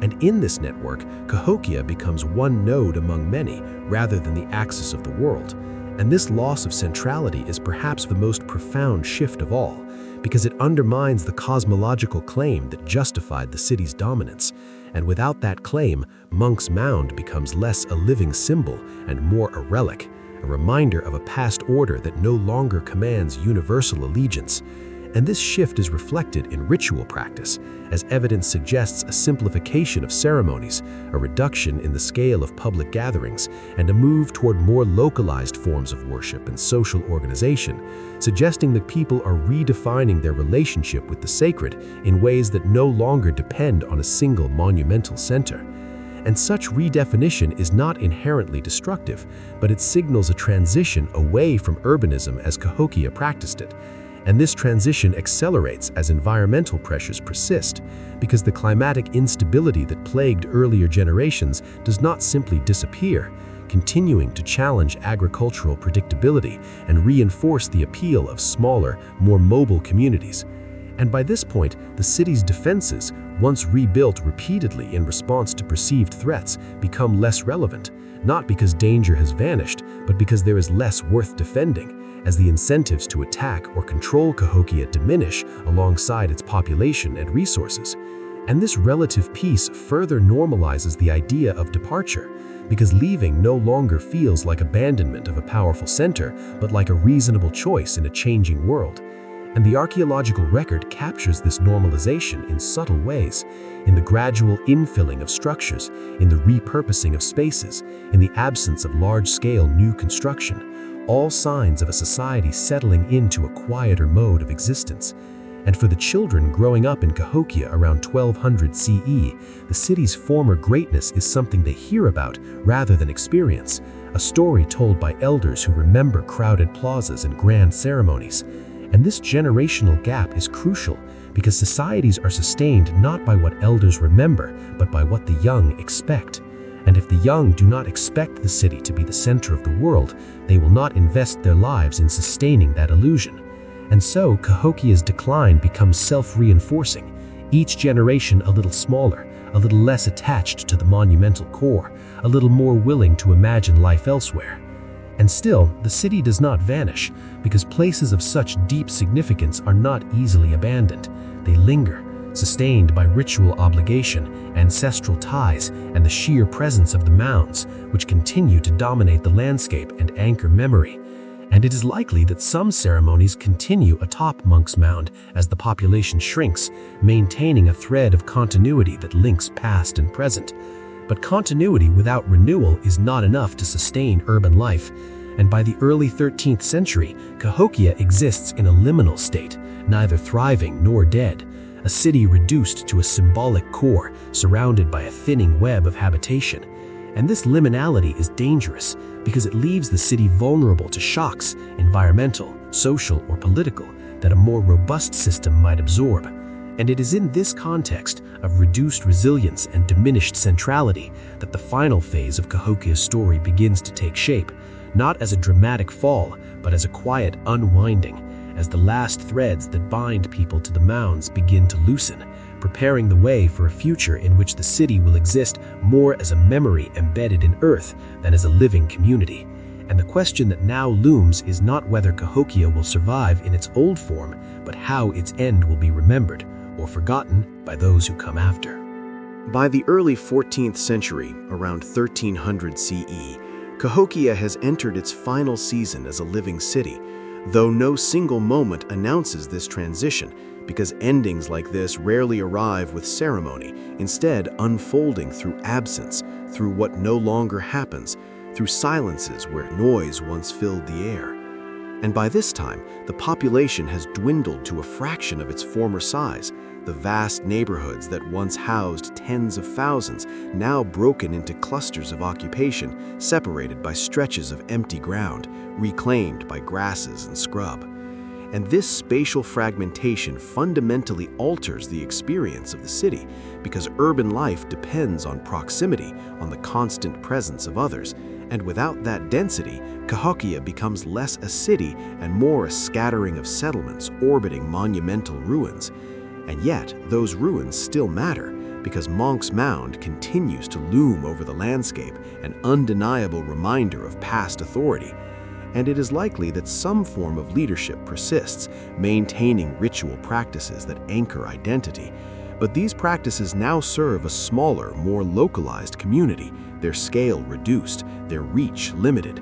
And in this network, Cahokia becomes one node among many, rather than the axis of the world. And this loss of centrality is perhaps the most profound shift of all, because it undermines the cosmological claim that justified the city's dominance. And without that claim, Monk's Mound becomes less a living symbol and more a relic, a reminder of a past order that no longer commands universal allegiance. And this shift is reflected in ritual practice, as evidence suggests a simplification of ceremonies, a reduction in the scale of public gatherings, and a move toward more localized forms of worship and social organization, suggesting that people are redefining their relationship with the sacred in ways that no longer depend on a single monumental center. And such redefinition is not inherently destructive, but it signals a transition away from urbanism as Cahokia practiced it. And this transition accelerates as environmental pressures persist, because the climatic instability that plagued earlier generations does not simply disappear, continuing to challenge agricultural predictability and reinforce the appeal of smaller, more mobile communities. And by this point, the city's defenses, once rebuilt repeatedly in response to perceived threats, become less relevant, not because danger has vanished, but because there is less worth defending, as the incentives to attack or control Cahokia diminish alongside its population and resources. And this relative peace further normalizes the idea of departure, because leaving no longer feels like abandonment of a powerful center, but like a reasonable choice in a changing world. And the archaeological record captures this normalization in subtle ways, in the gradual infilling of structures, in the repurposing of spaces, in the absence of large-scale new construction,
all signs of a society settling into a quieter mode of existence. And for the children growing up in Cahokia around 1200 CE, the city's former greatness is something they hear about rather than experience, a story told by elders who remember crowded plazas and grand ceremonies. And this generational gap is crucial because societies are sustained not by what elders remember, but by what the young expect. And if the young do not expect the city to be the center of the world, they will not invest their lives in sustaining that illusion. And so, Cahokia's decline becomes self-reinforcing, each generation a little smaller, a little less attached to the monumental core, a little more willing to imagine life elsewhere. And still, the city does not vanish, because places of such deep significance are not easily abandoned. They linger, sustained by ritual obligation, ancestral ties, and the sheer presence of the mounds, which continue to dominate the landscape and anchor memory. And it is likely that some ceremonies continue atop Monk's Mound as the population shrinks, maintaining a thread of continuity that links past and present. But continuity without renewal is not enough to sustain urban life, and by the early 13th century, Cahokia exists in a liminal state, neither thriving nor dead, a city reduced to a symbolic core surrounded by a thinning web of habitation. And this liminality is dangerous because it leaves the city vulnerable to shocks, environmental, social, or political, that a more robust system might absorb. And it is in this context of reduced resilience and diminished centrality that the final phase of Cahokia's story begins to take shape, not as a dramatic fall, but as a quiet unwinding, as the last threads that bind people to the mounds begin to loosen, preparing the way for a future in which the city will exist more as a memory embedded in earth than as a living community. And the question that now looms is not whether Cahokia will survive in its old form, but how its end will be remembered or forgotten by those who come after.
By the early 14th century, around 1300 CE, Cahokia has entered its final season as a living city, though no single moment announces this transition, because endings like this rarely arrive with ceremony, instead unfolding through absence, through what no longer happens, through silences where noise once filled the air. And by this time, the population has dwindled to a fraction of its former size, the vast neighborhoods that once housed tens of thousands, now broken into clusters of occupation, separated by stretches of empty ground, reclaimed by grasses and scrub. And this spatial fragmentation fundamentally alters the experience of the city, because urban life depends on proximity, on the constant presence of others, and without that density, Cahokia becomes less a city and more a scattering of settlements orbiting monumental ruins. And yet, those ruins still matter, because Monk's Mound continues to loom over the landscape, an undeniable reminder of past authority. And it is likely that some form of leadership persists, maintaining ritual practices that anchor identity. But these practices now serve a smaller, more localized community, their scale reduced, their reach limited.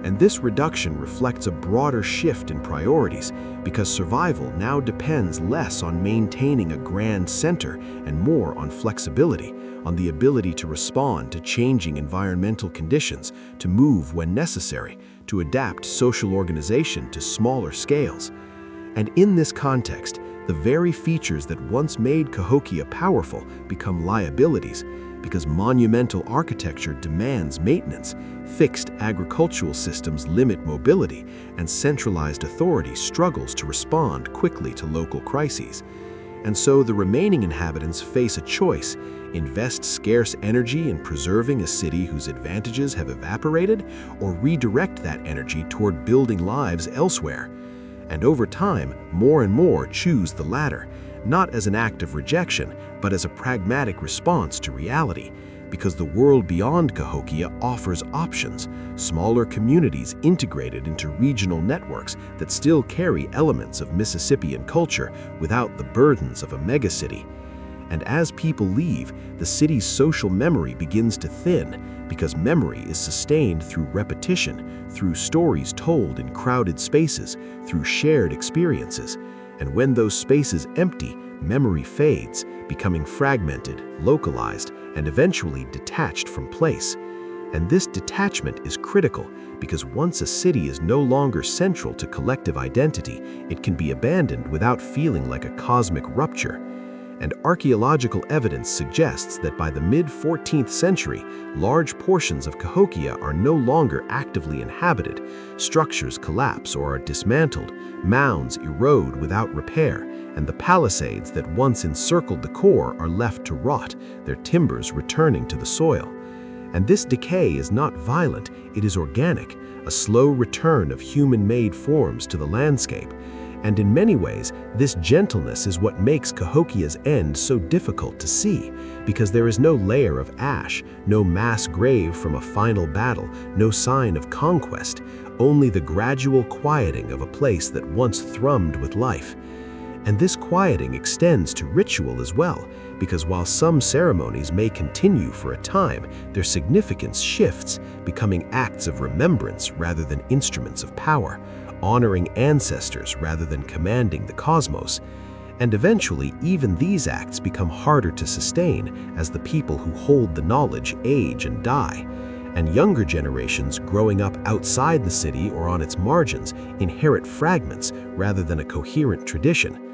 And this reduction reflects a broader shift in priorities, because survival now depends less on maintaining a grand center and more on flexibility, on the ability to respond to changing environmental conditions, to move when necessary, to adapt social organization to smaller scales. And in this context, the very features that once made Cahokia powerful become liabilities, because monumental architecture demands maintenance, fixed agricultural systems limit mobility, and centralized authority struggles to respond quickly to local crises. And so the remaining inhabitants face a choice: invest scarce energy in preserving a city whose advantages have evaporated, or redirect that energy toward building lives elsewhere. And over time, more and more choose the latter, not as an act of rejection, but as a pragmatic response to reality, because the world beyond Cahokia offers options, smaller communities integrated into regional networks that still carry elements of Mississippian culture without the burdens of a megacity. And as people leave, the city's social memory begins to thin, because memory is sustained through repetition, through stories told in crowded spaces, through shared experiences. And when those spaces empty, memory fades, becoming fragmented, localized, and eventually detached from place.
And this detachment is critical because once a city is no longer central to collective identity, it can be abandoned without feeling like a cosmic rupture. And archaeological evidence suggests that by the mid-14th century, large portions of Cahokia are no longer actively inhabited. Structures collapse or are dismantled, mounds erode without repair, and the palisades that once encircled the core are left to rot, their timbers returning to the soil. And this decay is not violent, it is organic, a slow return of human-made forms to the landscape. And in many ways, this gentleness is what makes Cahokia's end so difficult to see, because there is no layer of ash, no mass grave from a final battle, no sign of conquest, only the gradual quieting of a place that once thrummed with life. And this quieting extends to ritual as well, because while some ceremonies may continue for a time, their significance shifts, becoming acts of remembrance rather than instruments of power, honoring ancestors rather than commanding the cosmos. And eventually, even these acts become harder to sustain as the people who hold the knowledge age and die. And younger generations growing up outside the city or on its margins inherit fragments rather than a coherent tradition.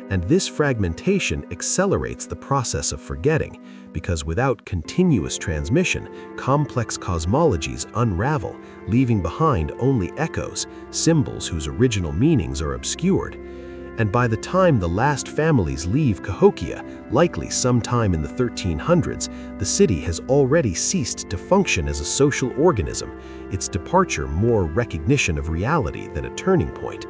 And this fragmentation accelerates the process of forgetting, because without continuous transmission, complex cosmologies unravel, leaving behind only echoes, symbols whose original meanings are obscured. And by the time the last families leave Cahokia, likely sometime in the 1300s, the city has already ceased to function as a social organism, its departure more recognition of reality than a turning point.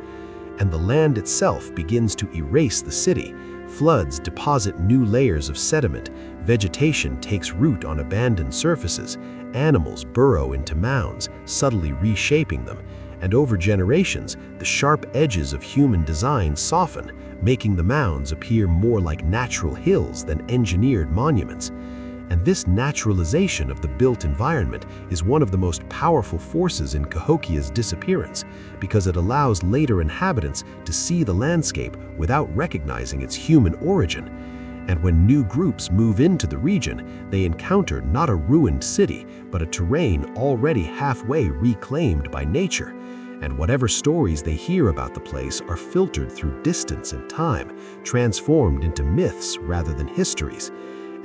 And the land itself begins to erase the city. Floods deposit new layers of sediment, vegetation takes root on abandoned surfaces, animals burrow into mounds, subtly reshaping them, and over generations, the sharp edges of human design soften, making the mounds appear more like natural hills than engineered monuments. And this naturalization of the built environment is one of the most powerful forces in Cahokia's disappearance, because it allows later inhabitants to see the landscape without recognizing its human origin. And when new groups move into the region, they encounter not a ruined city, but a terrain already halfway reclaimed by nature. And whatever stories they hear about the place are filtered through distance and time, transformed into myths rather than histories.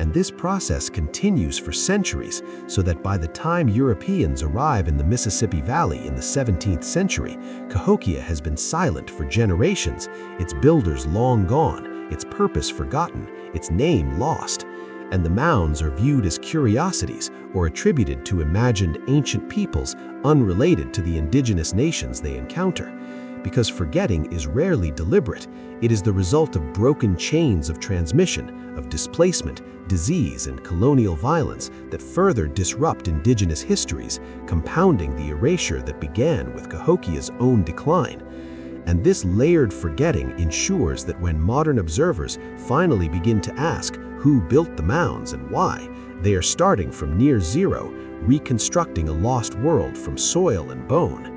And this process continues for centuries, so that by the time Europeans arrive in the Mississippi Valley in the 17th century, Cahokia has been silent for generations, its builders long gone, its purpose forgotten, its name lost. And the mounds are viewed as curiosities or attributed to imagined ancient peoples unrelated to the indigenous nations they encounter. Because forgetting is rarely deliberate, it is the result of broken chains of transmission, of displacement, disease, and colonial violence that further disrupt indigenous histories, compounding the erasure that began with Cahokia's own decline. And this layered forgetting ensures that when modern observers finally begin to ask who built the mounds and why, they are starting from near zero, reconstructing a lost world from soil and bone.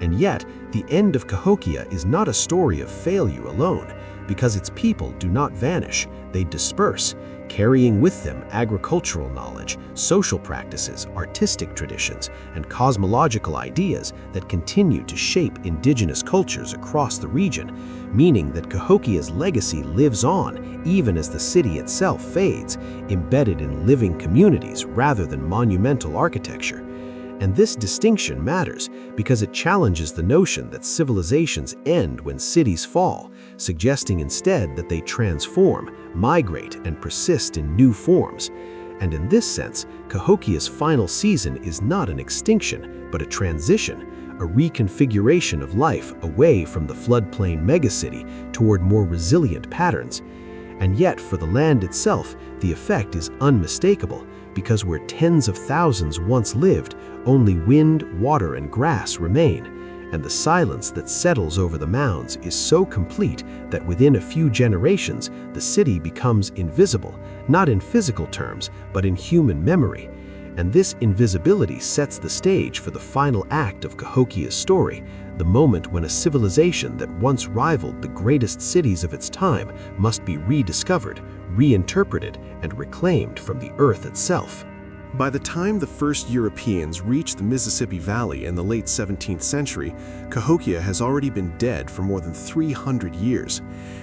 And yet, the end of Cahokia is not a story of failure alone, because its people do not vanish, they disperse, carrying with them agricultural knowledge, social practices, artistic traditions, and cosmological ideas that continue to shape indigenous cultures across the region, meaning that Cahokia's legacy lives on even as the city itself fades, embedded in living communities rather than monumental architecture. And this distinction matters because it challenges the notion that civilizations end when cities fall, suggesting instead that they transform, migrate, and persist in new forms. And in this sense, Cahokia's final season is not an extinction, but a transition, a reconfiguration of life away from the floodplain megacity toward more resilient patterns. And yet, for the land itself, the effect is unmistakable, because where tens of thousands once lived, only wind, water, and grass remain, and the silence that settles over the mounds is so complete that within a few generations, the city becomes invisible, not in physical terms, but in human memory. And this invisibility sets the stage for the final act of Cahokia's story, the moment when a civilization that once rivaled the greatest cities of its time must be rediscovered, reinterpreted, and reclaimed from the earth itself.
By the time the first Europeans reached the Mississippi Valley in the late 17th century, Cahokia has already been dead for more than 300 years.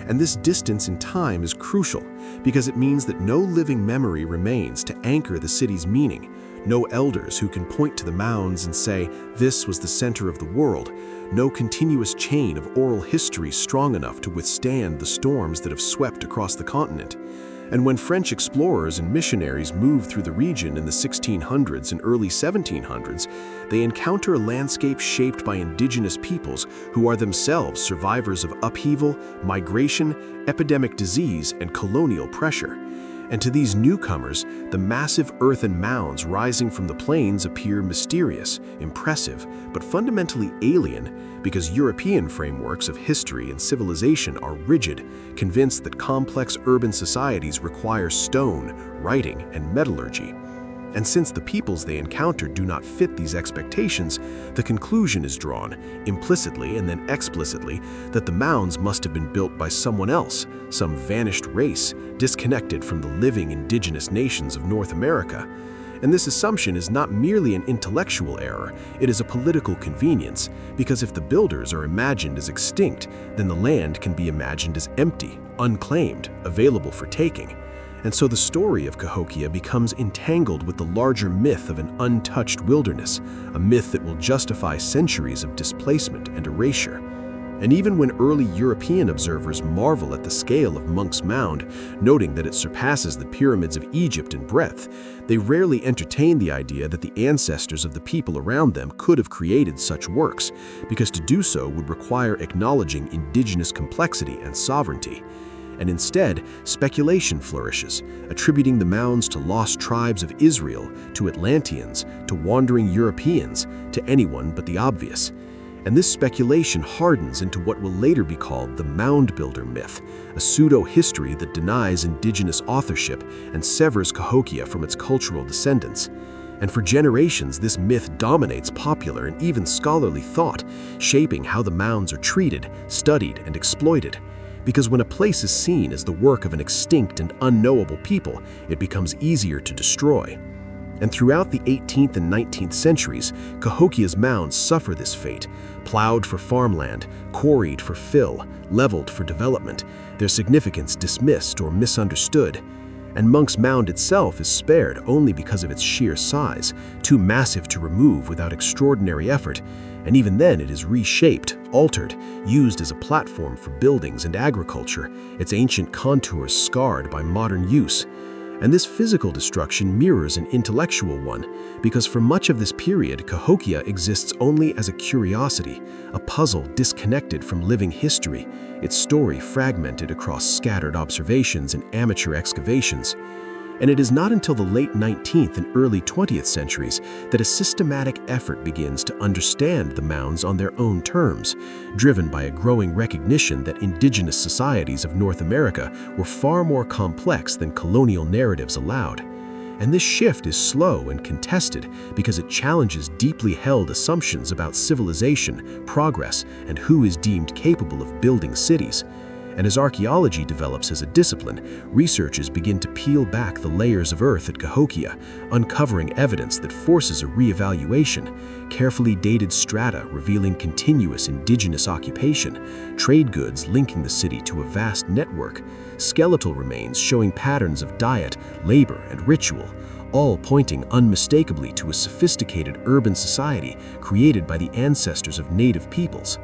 And this distance in time is crucial because it means that no living memory remains to anchor the city's meaning, no elders who can point to the mounds and say, this was the center of the world, no continuous chain of oral history strong enough to withstand the storms that have swept across the continent. And when French explorers and missionaries moved through the region in the 1600s and early 1700s, they encounter a landscape shaped by indigenous peoples who are themselves survivors of upheaval, migration, epidemic disease, and colonial pressure. And to these newcomers, the massive earthen mounds rising from the plains appear mysterious, impressive, but fundamentally alien because European frameworks of history and civilization are rigid, convinced that complex urban societies require stone, writing, and metallurgy. And since the peoples they encounter do not fit these expectations, the conclusion is drawn, implicitly and then explicitly, that the mounds must have been built by someone else, some vanished race, disconnected from the living indigenous nations of North America. And this assumption is not merely an intellectual error, it is a political convenience, because if the builders are imagined as extinct, then the land can be imagined as empty, unclaimed, available for taking. And so the story of Cahokia becomes entangled with the larger myth of an untouched wilderness, a myth that will justify centuries of displacement and erasure. And even when early European observers marvel at the scale of Monk's Mound, noting that it surpasses the pyramids of Egypt in breadth, they rarely entertain the idea that the ancestors of the people around them could have created such works, because to do so would require acknowledging indigenous complexity and sovereignty. And instead, speculation flourishes, attributing the mounds to lost tribes of Israel, to Atlanteans, to wandering Europeans, to anyone but the obvious. And this speculation hardens into what will later be called the mound builder myth, a pseudo-history that denies indigenous authorship and severs Cahokia from its cultural descendants. And for generations, this myth dominates popular and even scholarly thought, shaping how the mounds are treated, studied, and exploited. Because when a place is seen as the work of an extinct and unknowable people, it becomes easier to destroy. And throughout the 18th and 19th centuries, Cahokia's mounds suffer this fate, plowed for farmland, quarried for fill, leveled for development, their significance dismissed or misunderstood. And Monk's Mound itself is spared only because of its sheer size, too massive to remove without extraordinary effort, and even then it is reshaped, altered, used as a platform for buildings and agriculture, its ancient contours scarred by modern use. And this physical destruction mirrors an intellectual one, because for much of this period, Cahokia exists only as a curiosity, a puzzle disconnected from living history, its story fragmented across scattered observations and amateur excavations. And it is not until the late 19th and early 20th centuries that a systematic effort begins to understand the mounds on their own terms, driven by a growing recognition that indigenous societies of North America were far more complex than colonial narratives allowed. And this shift is slow and contested because it challenges deeply held assumptions about civilization, progress, and who is deemed capable of building cities. And as archaeology develops as a discipline, researchers begin to peel back the layers of earth at Cahokia, uncovering evidence that forces a reevaluation, carefully dated strata revealing continuous indigenous occupation, trade goods linking the city to a vast network, skeletal remains showing patterns of diet, labor, and ritual, all pointing unmistakably to a sophisticated urban society created by the ancestors of native peoples.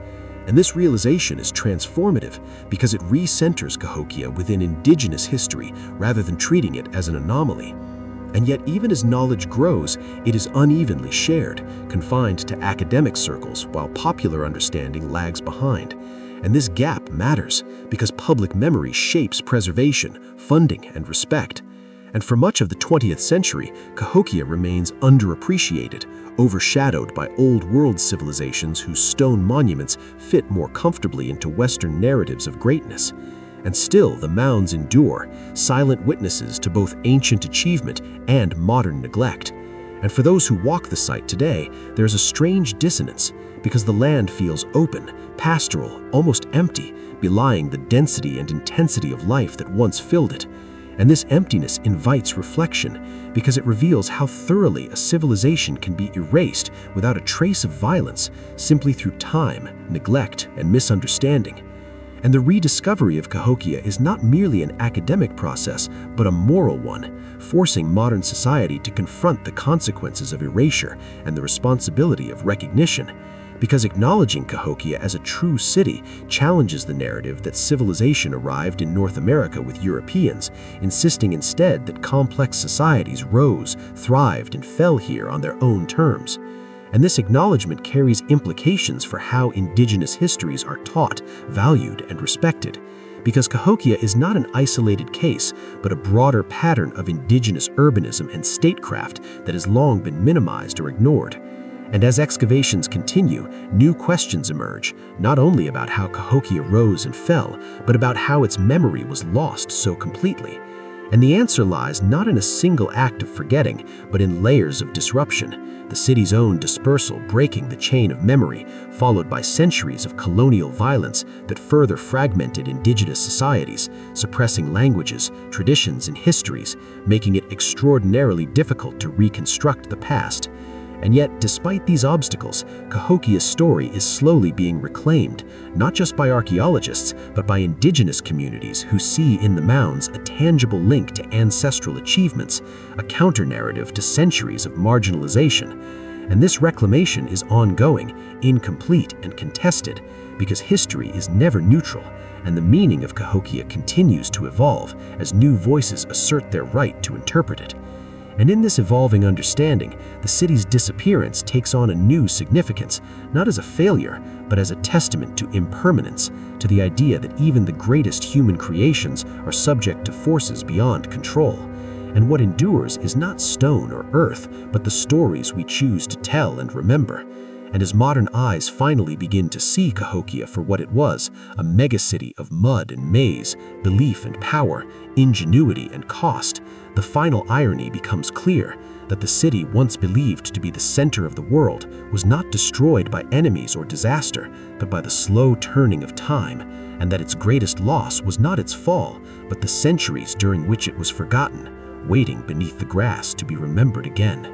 And this realization is transformative because it recenters Cahokia within indigenous history rather than treating it as an anomaly. And yet, even as knowledge grows, it is unevenly shared, confined to academic circles, while popular understanding lags behind. And this gap matters because public memory shapes preservation, funding, and respect. And for much of the 20th century, Cahokia remains underappreciated, overshadowed by old-world civilizations whose stone monuments fit more comfortably into Western narratives of greatness. And still, the mounds endure, silent witnesses to both ancient achievement and modern neglect. And for those who walk the site today, there's a strange dissonance, because the land feels open, pastoral, almost empty, belying the density and intensity of life that once filled it.
And this emptiness invites reflection because it reveals how thoroughly a civilization can be erased without a trace of violence simply through time, neglect, and misunderstanding. And the rediscovery of Cahokia is not merely an academic process, but a moral one, forcing modern society to confront the consequences of erasure and the responsibility of recognition. Because acknowledging Cahokia as a true city challenges the narrative that civilization arrived in North America with Europeans, insisting instead that complex societies rose, thrived, and fell here on their own terms. And this acknowledgement carries implications for how indigenous histories are taught, valued, and respected. Because Cahokia is not an isolated case, but a broader pattern of indigenous urbanism and statecraft that has long been minimized or ignored. And as excavations continue, new questions emerge, not only about how Cahokia rose and fell, but about how its memory was lost so completely. And the answer lies not in a single act of forgetting, but in layers of disruption, the city's own dispersal breaking the chain of memory, followed by centuries of colonial violence that further fragmented indigenous societies, suppressing languages, traditions, and histories, making it extraordinarily difficult to reconstruct the past. And yet, despite these obstacles, Cahokia's story is slowly being reclaimed, not just by archaeologists, but by indigenous communities who see in the mounds a tangible link to ancestral achievements, a counter-narrative to centuries of marginalization. And this reclamation is ongoing, incomplete, and contested, because history is never neutral, and the meaning of Cahokia continues to evolve as new voices assert their right to interpret it. And in this evolving understanding, the city's disappearance takes on a new significance, not as a failure, but as a testament to impermanence, to the idea that even the greatest human creations are subject to forces beyond control. And what endures is not stone or earth, but the stories we choose to tell and remember. And as modern eyes finally begin to see Cahokia for what it was, a megacity of mud and maize, belief and power, ingenuity and cost, the final irony becomes clear that the city once believed to be the center of the world was not destroyed by enemies or disaster, but by the slow turning of time, and that its greatest loss was not its fall, but the centuries during which it was forgotten, waiting beneath the grass to be remembered again.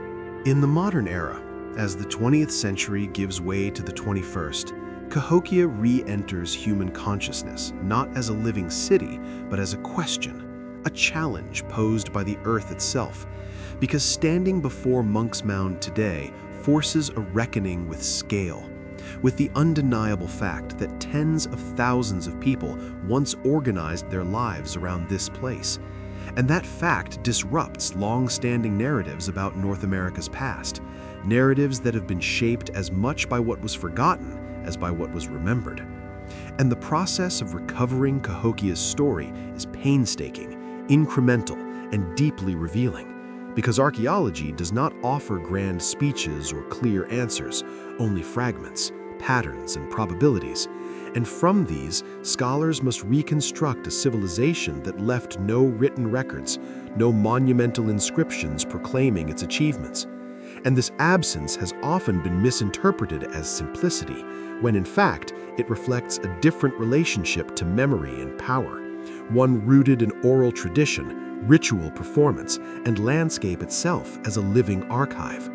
In the modern era, as the 20th century gives way to the 21st, Cahokia re-enters human consciousness, not as a living city, but as a question, a challenge posed by the earth itself, because standing before Monk's Mound today forces a reckoning with scale, with the undeniable fact that tens of thousands of people once organized their lives around this place. And that fact disrupts long-standing narratives about North America's past, narratives that have been shaped as much by what was forgotten as by what was remembered. And the process of recovering Cahokia's story is painstaking, incremental, and deeply revealing, because archaeology does not offer grand speeches or clear answers, only fragments, patterns, and probabilities. And from these, scholars must reconstruct a civilization that left no written records, no monumental inscriptions proclaiming its achievements. And this absence has often been misinterpreted as simplicity, when in fact it reflects a different relationship to memory and power, one rooted in oral tradition, ritual performance, and landscape itself as a living archive.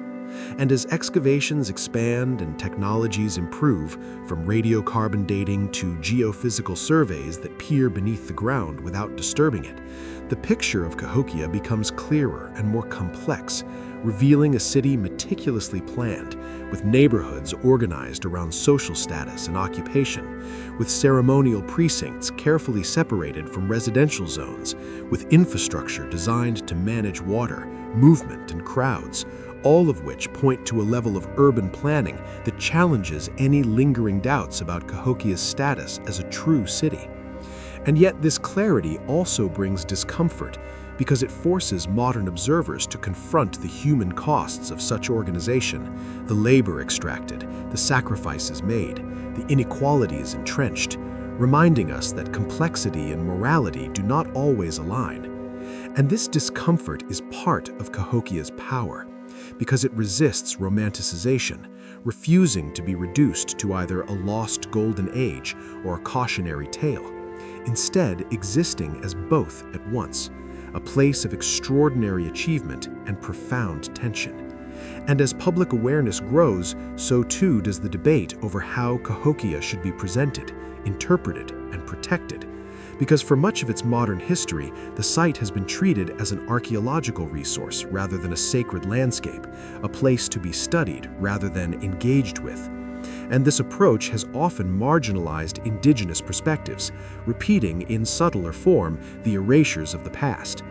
And as excavations expand and technologies improve, from radiocarbon dating to geophysical surveys that peer beneath the ground without disturbing it, the picture of Cahokia becomes clearer and more complex, revealing a city meticulously planned, with neighborhoods organized around social status and occupation, with ceremonial precincts carefully separated from residential zones, with infrastructure designed to manage water, movement, and crowds, all of which point to a level of urban planning that challenges any lingering doubts about Cahokia's status as a true city. And yet this clarity also brings discomfort, because it forces modern observers to confront the human costs of such organization, the labor extracted, the sacrifices made, the inequalities entrenched, reminding us that complexity and morality do not always align. And this discomfort is part of Cahokia's power, because it resists romanticization, refusing to be reduced to either a lost golden age or a cautionary tale, instead existing as both at once,
a place of extraordinary achievement and profound tension. And as public awareness grows, so too does the debate over how Cahokia should be presented, interpreted, and protected. Because for much of its modern history, the site has been treated as an archaeological resource rather than a sacred landscape, a place to be studied rather than engaged with. And this approach has often marginalized indigenous perspectives, repeating in subtler form the erasures of the past.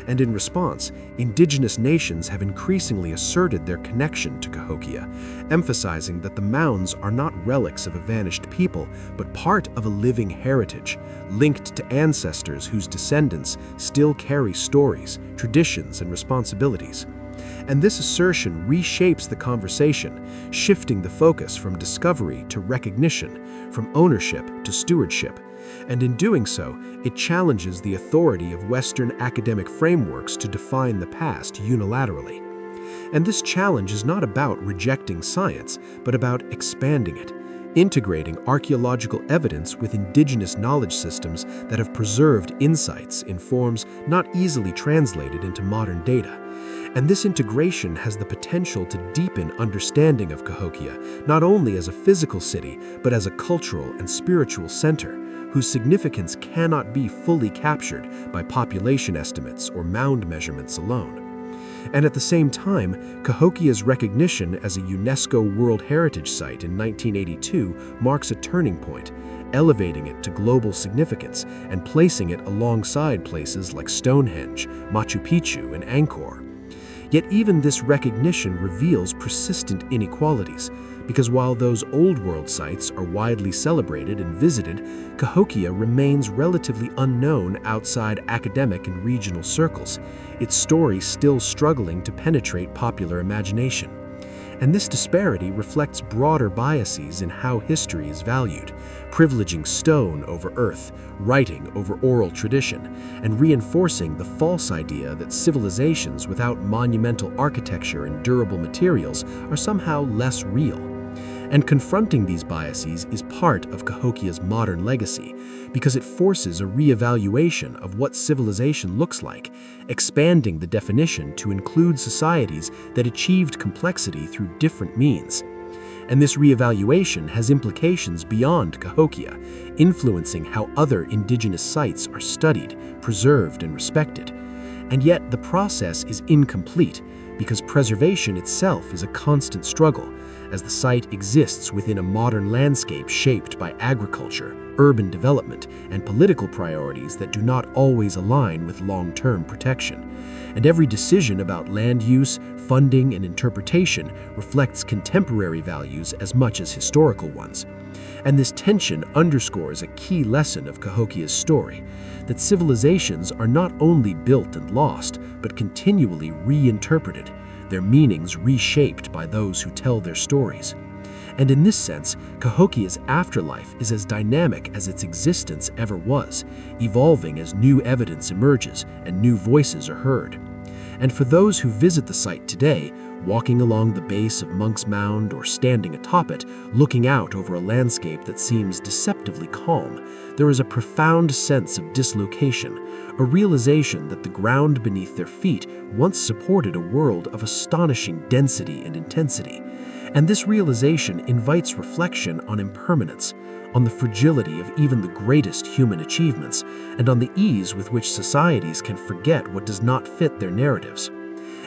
And in response, indigenous nations have increasingly asserted their connection to Cahokia, emphasizing that the mounds are not relics of a vanished people, but part of a living heritage, linked to ancestors whose descendants still carry stories, traditions, and responsibilities. And this assertion reshapes the conversation, shifting the focus from discovery to recognition, from ownership to stewardship. And in doing so, it challenges the authority of Western academic frameworks to define the past unilaterally. And this challenge is not about rejecting science, but about expanding it, integrating archaeological evidence with indigenous knowledge systems that have preserved insights in forms not easily translated into modern data. And this integration has the potential to deepen understanding of Cahokia, not only as a physical city, but as a cultural and spiritual center, whose significance cannot be fully captured by population estimates or mound measurements alone. And at the same time, Cahokia's recognition as a UNESCO World Heritage Site in 1982 marks a turning point, elevating it to global significance and placing it alongside places like Stonehenge, Machu Picchu, and Angkor. Yet even this recognition reveals persistent inequalities, because while those old world sites are widely celebrated and visited, Cahokia remains relatively unknown outside academic and regional circles, its story still struggling to penetrate popular imagination. And this disparity reflects broader biases in how history is valued, privileging stone over earth, writing over oral tradition, and reinforcing the false idea that civilizations without monumental architecture and durable materials are somehow less real. And confronting these biases is part of Cahokia's modern legacy, because it forces a reevaluation of what civilization looks like, expanding the definition to include societies that achieved complexity through different means. And this reevaluation has implications beyond Cahokia, influencing how other indigenous sites are studied, preserved, and respected. And yet the process is incomplete, because preservation itself is a constant struggle, as the site exists within a modern landscape shaped by agriculture, urban development, and political priorities that do not always align with long-term protection. And every decision about land use, funding, and interpretation reflects contemporary values as much as historical ones. And this tension underscores a key lesson of Cahokia's story, that civilizations are not only built and lost, but continually reinterpreted, their meanings reshaped by those who tell their stories. And in this sense, Cahokia's afterlife is as dynamic as its existence ever was, evolving as new evidence emerges and new voices are heard. And for those who visit the site today, walking along the base of Monk's Mound or standing atop it, looking out over a landscape that seems deceptively calm, there is a profound sense of dislocation, a realization that the ground beneath their feet once supported a world of astonishing density and intensity. And this realization invites reflection on impermanence, on the fragility of even the greatest human achievements, and on the ease with which societies can forget what does not fit their narratives.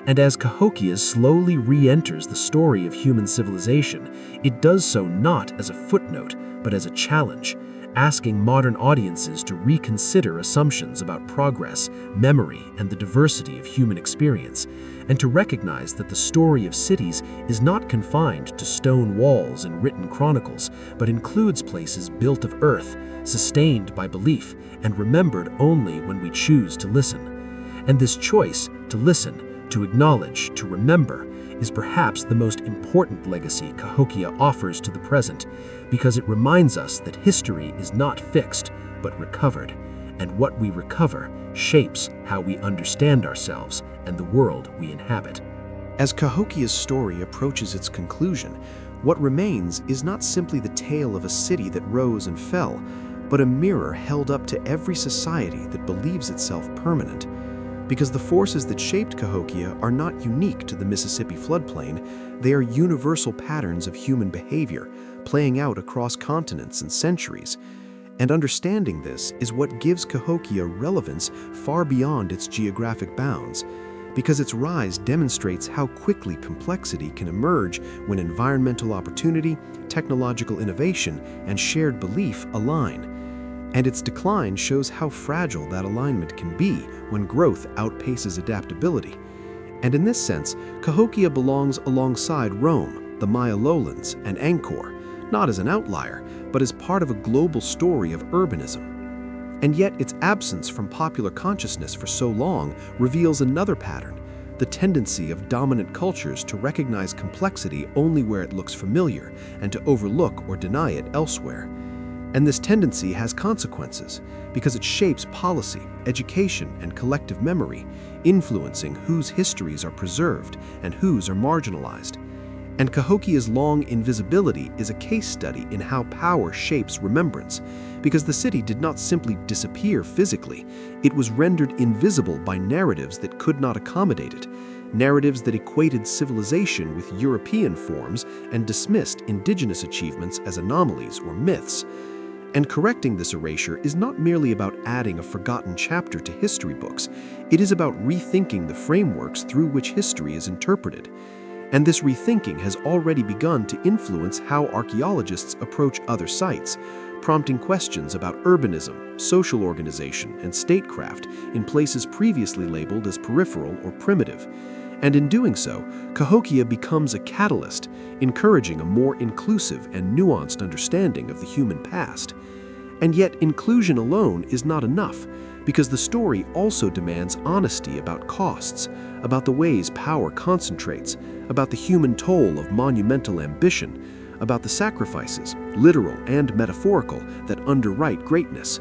And as Cahokia slowly re-enters the story of human civilization, it does so not as a footnote, but as a challenge, asking modern audiences to reconsider assumptions about progress, memory, and the diversity of human experience, and to recognize that the story of cities is not confined to stone walls and written chronicles, but includes places built of earth, sustained by belief, and remembered only when we choose to listen. And this choice, to listen, to acknowledge, to remember, is perhaps the most important legacy Cahokia offers to the present, because it reminds us that history is not fixed, but recovered, and what we recover shapes how we understand ourselves and the world we inhabit.
As Cahokia's story approaches its conclusion, what remains is not simply the tale of a city that rose and fell, but a mirror held up to every society that believes itself permanent.
because the forces that shaped Cahokia are not unique to the Mississippi floodplain. They are universal patterns of human behavior, playing out across continents and centuries. And understanding this is what gives Cahokia relevance far beyond its geographic bounds, because its rise demonstrates how quickly complexity can emerge when environmental opportunity, technological innovation, and shared belief align. And its decline shows how fragile that alignment can be when growth outpaces adaptability. And in this sense, Cahokia belongs alongside Rome, the Maya lowlands, and Angkor, not as an outlier, but as part of a global story of urbanism. And yet its absence from popular consciousness for so long reveals another pattern, the tendency of dominant cultures to recognize complexity only where it looks familiar and to overlook or deny it elsewhere. And this tendency has consequences because it shapes policy, education, and collective memory, influencing whose histories are preserved and whose are marginalized. And Cahokia's long invisibility is a case study in how power shapes remembrance, because the city did not simply disappear physically, it was rendered invisible by narratives that could not accommodate it, narratives that equated civilization with European forms and dismissed indigenous achievements as anomalies or myths. And correcting this erasure is not merely about adding a forgotten chapter to history books, it is about rethinking the frameworks through which history is interpreted. And this rethinking has already begun to influence how archaeologists approach other sites, prompting questions about urbanism, social organization, and statecraft in places previously labeled as peripheral or primitive. And in doing so, Cahokia becomes a catalyst, encouraging a more inclusive and nuanced understanding of the human past. And yet, inclusion alone is not enough, because the story also demands honesty about costs, about the ways power concentrates, about the human toll of monumental ambition, about the sacrifices, literal and metaphorical, that underwrite greatness.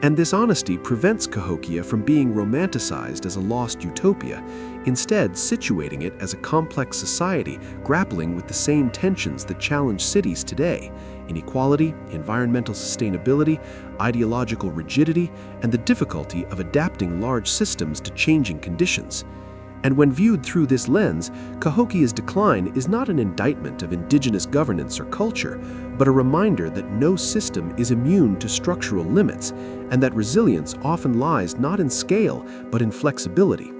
And this honesty prevents Cahokia from being romanticized as a lost utopia, instead situating it as a complex society grappling with the same tensions that challenge cities today: inequality, environmental sustainability, ideological rigidity, and the difficulty of adapting large systems to changing conditions. And when viewed through this lens, Cahokia's decline is not an indictment of indigenous governance or culture, but a reminder that no system is immune to structural limits, and that resilience often lies not in scale, but in flexibility.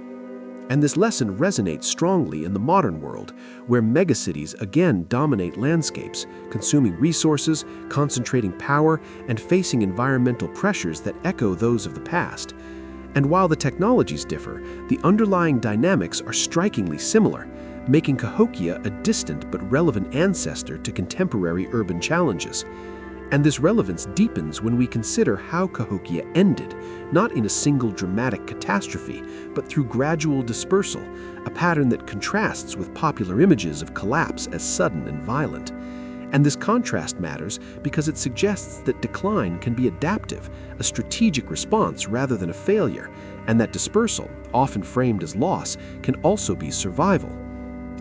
And this lesson resonates strongly in the modern world, where megacities again dominate landscapes, consuming resources, concentrating power, and facing environmental pressures that echo those of the past. And while the technologies differ, the underlying dynamics are strikingly similar, making Cahokia a distant but relevant ancestor to contemporary urban challenges. And this relevance deepens when we consider how Cahokia ended, not in a single dramatic catastrophe, but through gradual dispersal, a pattern that contrasts with popular images of collapse as sudden and violent. And this contrast matters because it suggests that decline can be adaptive, a strategic response rather than a failure, and that dispersal, often framed as loss, can also be survival.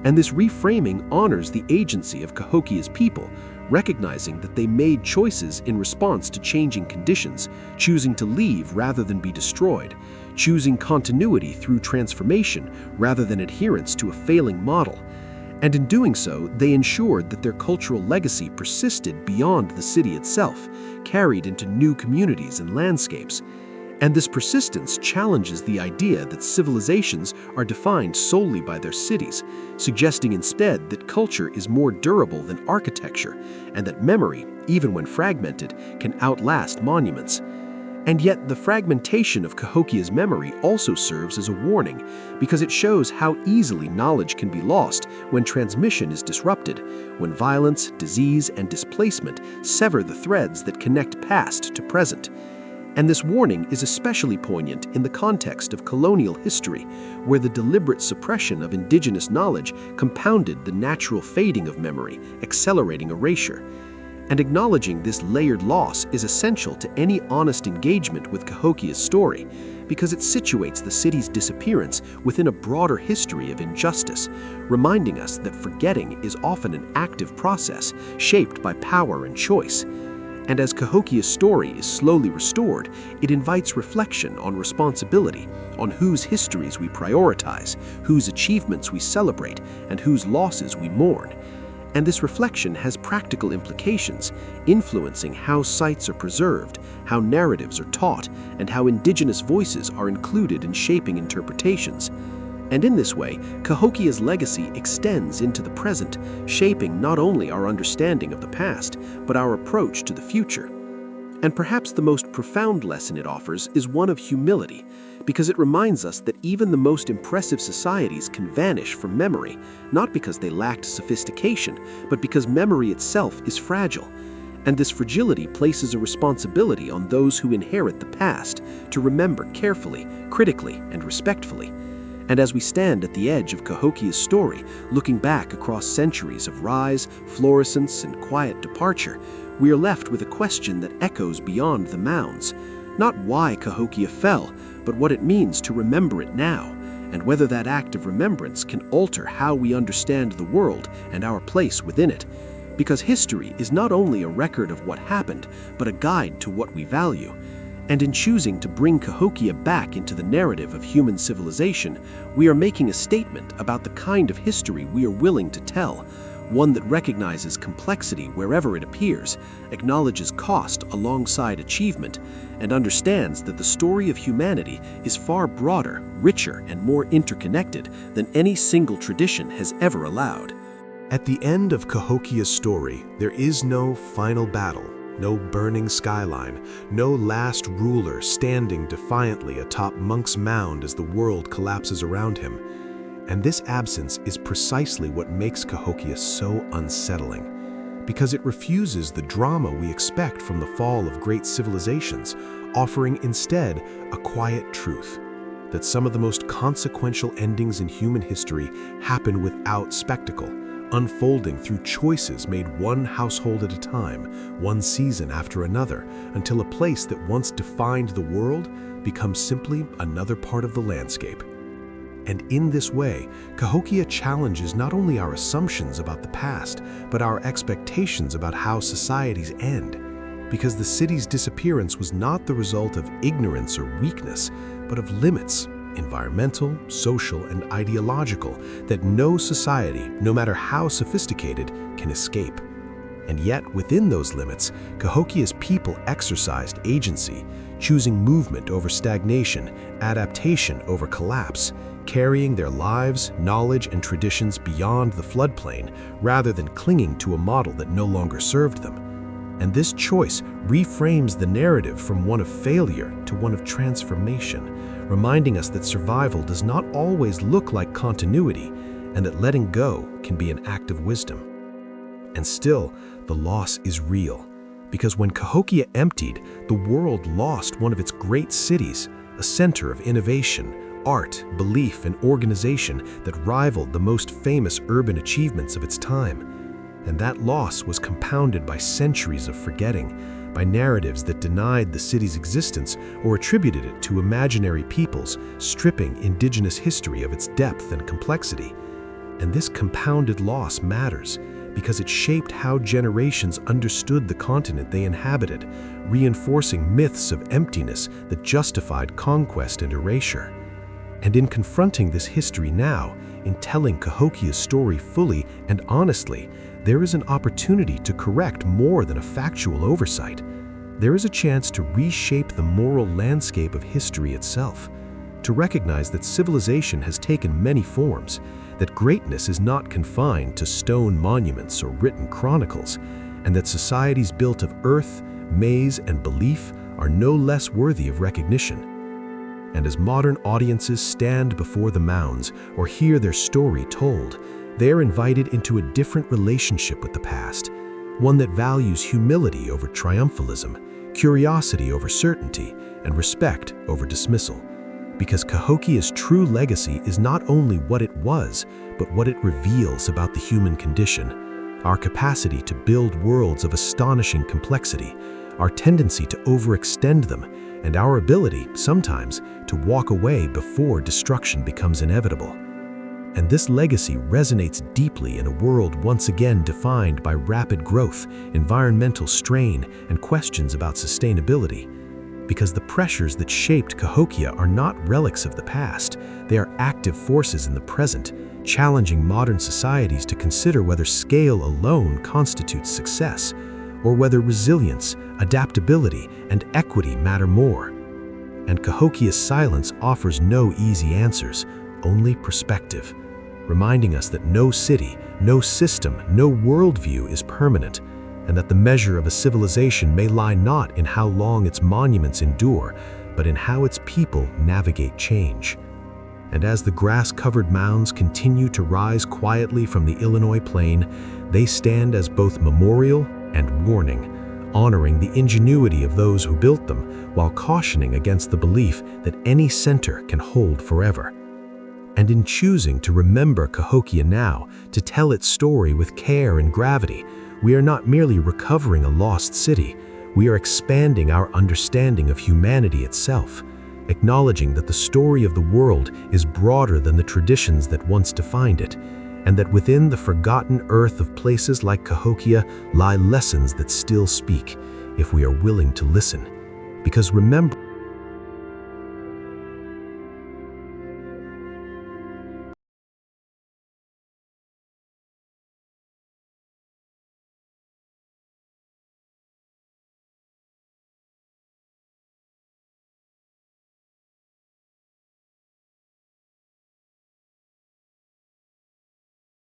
And this reframing honors the agency of Cahokia's people, recognizing that they made choices in response to changing conditions, choosing to leave rather than be destroyed, choosing continuity through transformation rather than adherence to a failing model. And in doing so, they ensured that their cultural legacy persisted beyond the city itself, carried into new communities and landscapes. And this persistence challenges the idea that civilizations are defined solely by their cities, suggesting instead that culture is more durable than architecture, and that memory, even when fragmented, can outlast monuments. And yet, the fragmentation of Cahokia's memory also serves as a warning, because it shows how easily knowledge can be lost when transmission is disrupted, when violence, disease, and displacement sever the threads that connect past to present. And this warning is especially poignant in the context of colonial history, where the deliberate suppression of indigenous knowledge compounded the natural fading of memory, accelerating erasure. And acknowledging this layered loss is essential to any honest engagement with Cahokia's story, because it situates the city's disappearance within a broader history of injustice, reminding us that forgetting is often an active process shaped by power and choice.
And as Cahokia's story is slowly restored, it invites reflection on responsibility, on whose histories we prioritize, whose achievements we celebrate, and whose losses we mourn. And this reflection has practical implications, influencing how sites are preserved, how narratives are taught, and how indigenous voices are included in shaping interpretations. And in this way, Cahokia's legacy extends into the present, shaping not only our understanding of the past, but our approach to the future. And perhaps the most profound lesson it offers is one of humility, because it reminds us that even the most impressive societies can vanish from memory, not because they lacked sophistication, but because memory itself is fragile. And this fragility places a responsibility on those who inherit the past to remember carefully, critically, and respectfully. And as we stand at the edge of Cahokia's story, looking back across centuries of rise, florescence, and quiet departure, we are left with a question that echoes beyond the mounds. Not why Cahokia fell, but what it means to remember it now, and whether that act of remembrance can alter how we understand the world and our place within it. Because history is not only a record of what happened, but a guide to what we value. And in choosing to bring Cahokia back into the narrative of human civilization, we are making a statement about the kind of history we are willing to tell, one that recognizes complexity wherever it appears, acknowledges cost alongside achievement, and understands that the story of humanity is far broader, richer, and more interconnected than any single tradition has ever allowed.
At the end of Cahokia's story, there is no final battle. No burning skyline, no last ruler standing defiantly atop Monk's Mound as the world collapses around him. And this absence is precisely what makes Cahokia so unsettling, because it refuses the drama we expect from the fall of great civilizations, offering instead a quiet truth, that some of the most consequential endings in human history happen without spectacle, unfolding through choices made one household at a time, one season after another, until a place that once defined the world becomes simply another part of the landscape. And in this way, Cahokia challenges not only our assumptions about the past, but our expectations about how societies end. Because the city's disappearance was not the result of ignorance or weakness, but of limits, environmental, social, and ideological, that no society, no matter how sophisticated, can escape. And yet, within those limits, Cahokia's people exercised agency, choosing movement over stagnation, adaptation over collapse, carrying their lives, knowledge, and traditions beyond the floodplain, rather than clinging to a model that no longer served them. And this choice reframes the narrative from one of failure to one of transformation, reminding us that survival does not always look like continuity, and that letting go can be an act of wisdom. And still, the loss is real, because when Cahokia emptied, the world lost one of its great cities, a center of innovation, art, belief, and organization that rivaled the most famous urban achievements of its time. And that loss was compounded by centuries of forgetting, by narratives that denied the city's existence or attributed it to imaginary peoples, stripping indigenous history of its depth and complexity. And this compounded loss matters, because it shaped how generations understood the continent they inhabited, reinforcing myths of emptiness that justified conquest and erasure. And in confronting this history now, in telling Cahokia's story fully and honestly, there is an opportunity to correct more than a factual oversight. There is a chance to reshape the moral landscape of history itself, to recognize that civilization has taken many forms, that greatness is not confined to stone monuments or written chronicles, and that societies built of earth, maize, and belief are no less worthy of recognition. And as modern audiences stand before the mounds or hear their story told, they are invited into a different relationship with the past, one that values humility over triumphalism, curiosity over certainty, and respect over dismissal. Because Cahokia's true legacy is not only what it was, but what it reveals about the human condition, our capacity to build worlds of astonishing complexity, our tendency to overextend them, and our ability, sometimes, to walk away before destruction becomes inevitable.
And this legacy resonates deeply in a world once again defined by rapid growth, environmental strain, and questions about sustainability. Because the pressures that shaped Cahokia are not relics of the past, they are active forces in the present, challenging modern societies to consider whether scale alone constitutes success, or whether resilience, adaptability, and equity matter more. And Cahokia's silence offers no easy answers, only perspective, reminding us that no city, no system, no worldview is permanent, and that the measure of a civilization may lie not in how long its monuments endure, but in how its people navigate change. And as the grass-covered mounds continue to rise quietly from the Illinois plain, they stand as both memorial and warning, honoring the ingenuity of those who built them, while cautioning against the belief that any center can hold forever. And in choosing to remember Cahokia now, to tell its story with care and gravity, we are not merely recovering a lost city, we are expanding our understanding of humanity itself, acknowledging that the story of the world is broader than the traditions that once defined it, and that within the forgotten earth of places like Cahokia lie lessons that still speak, if we are willing to listen. Because remember,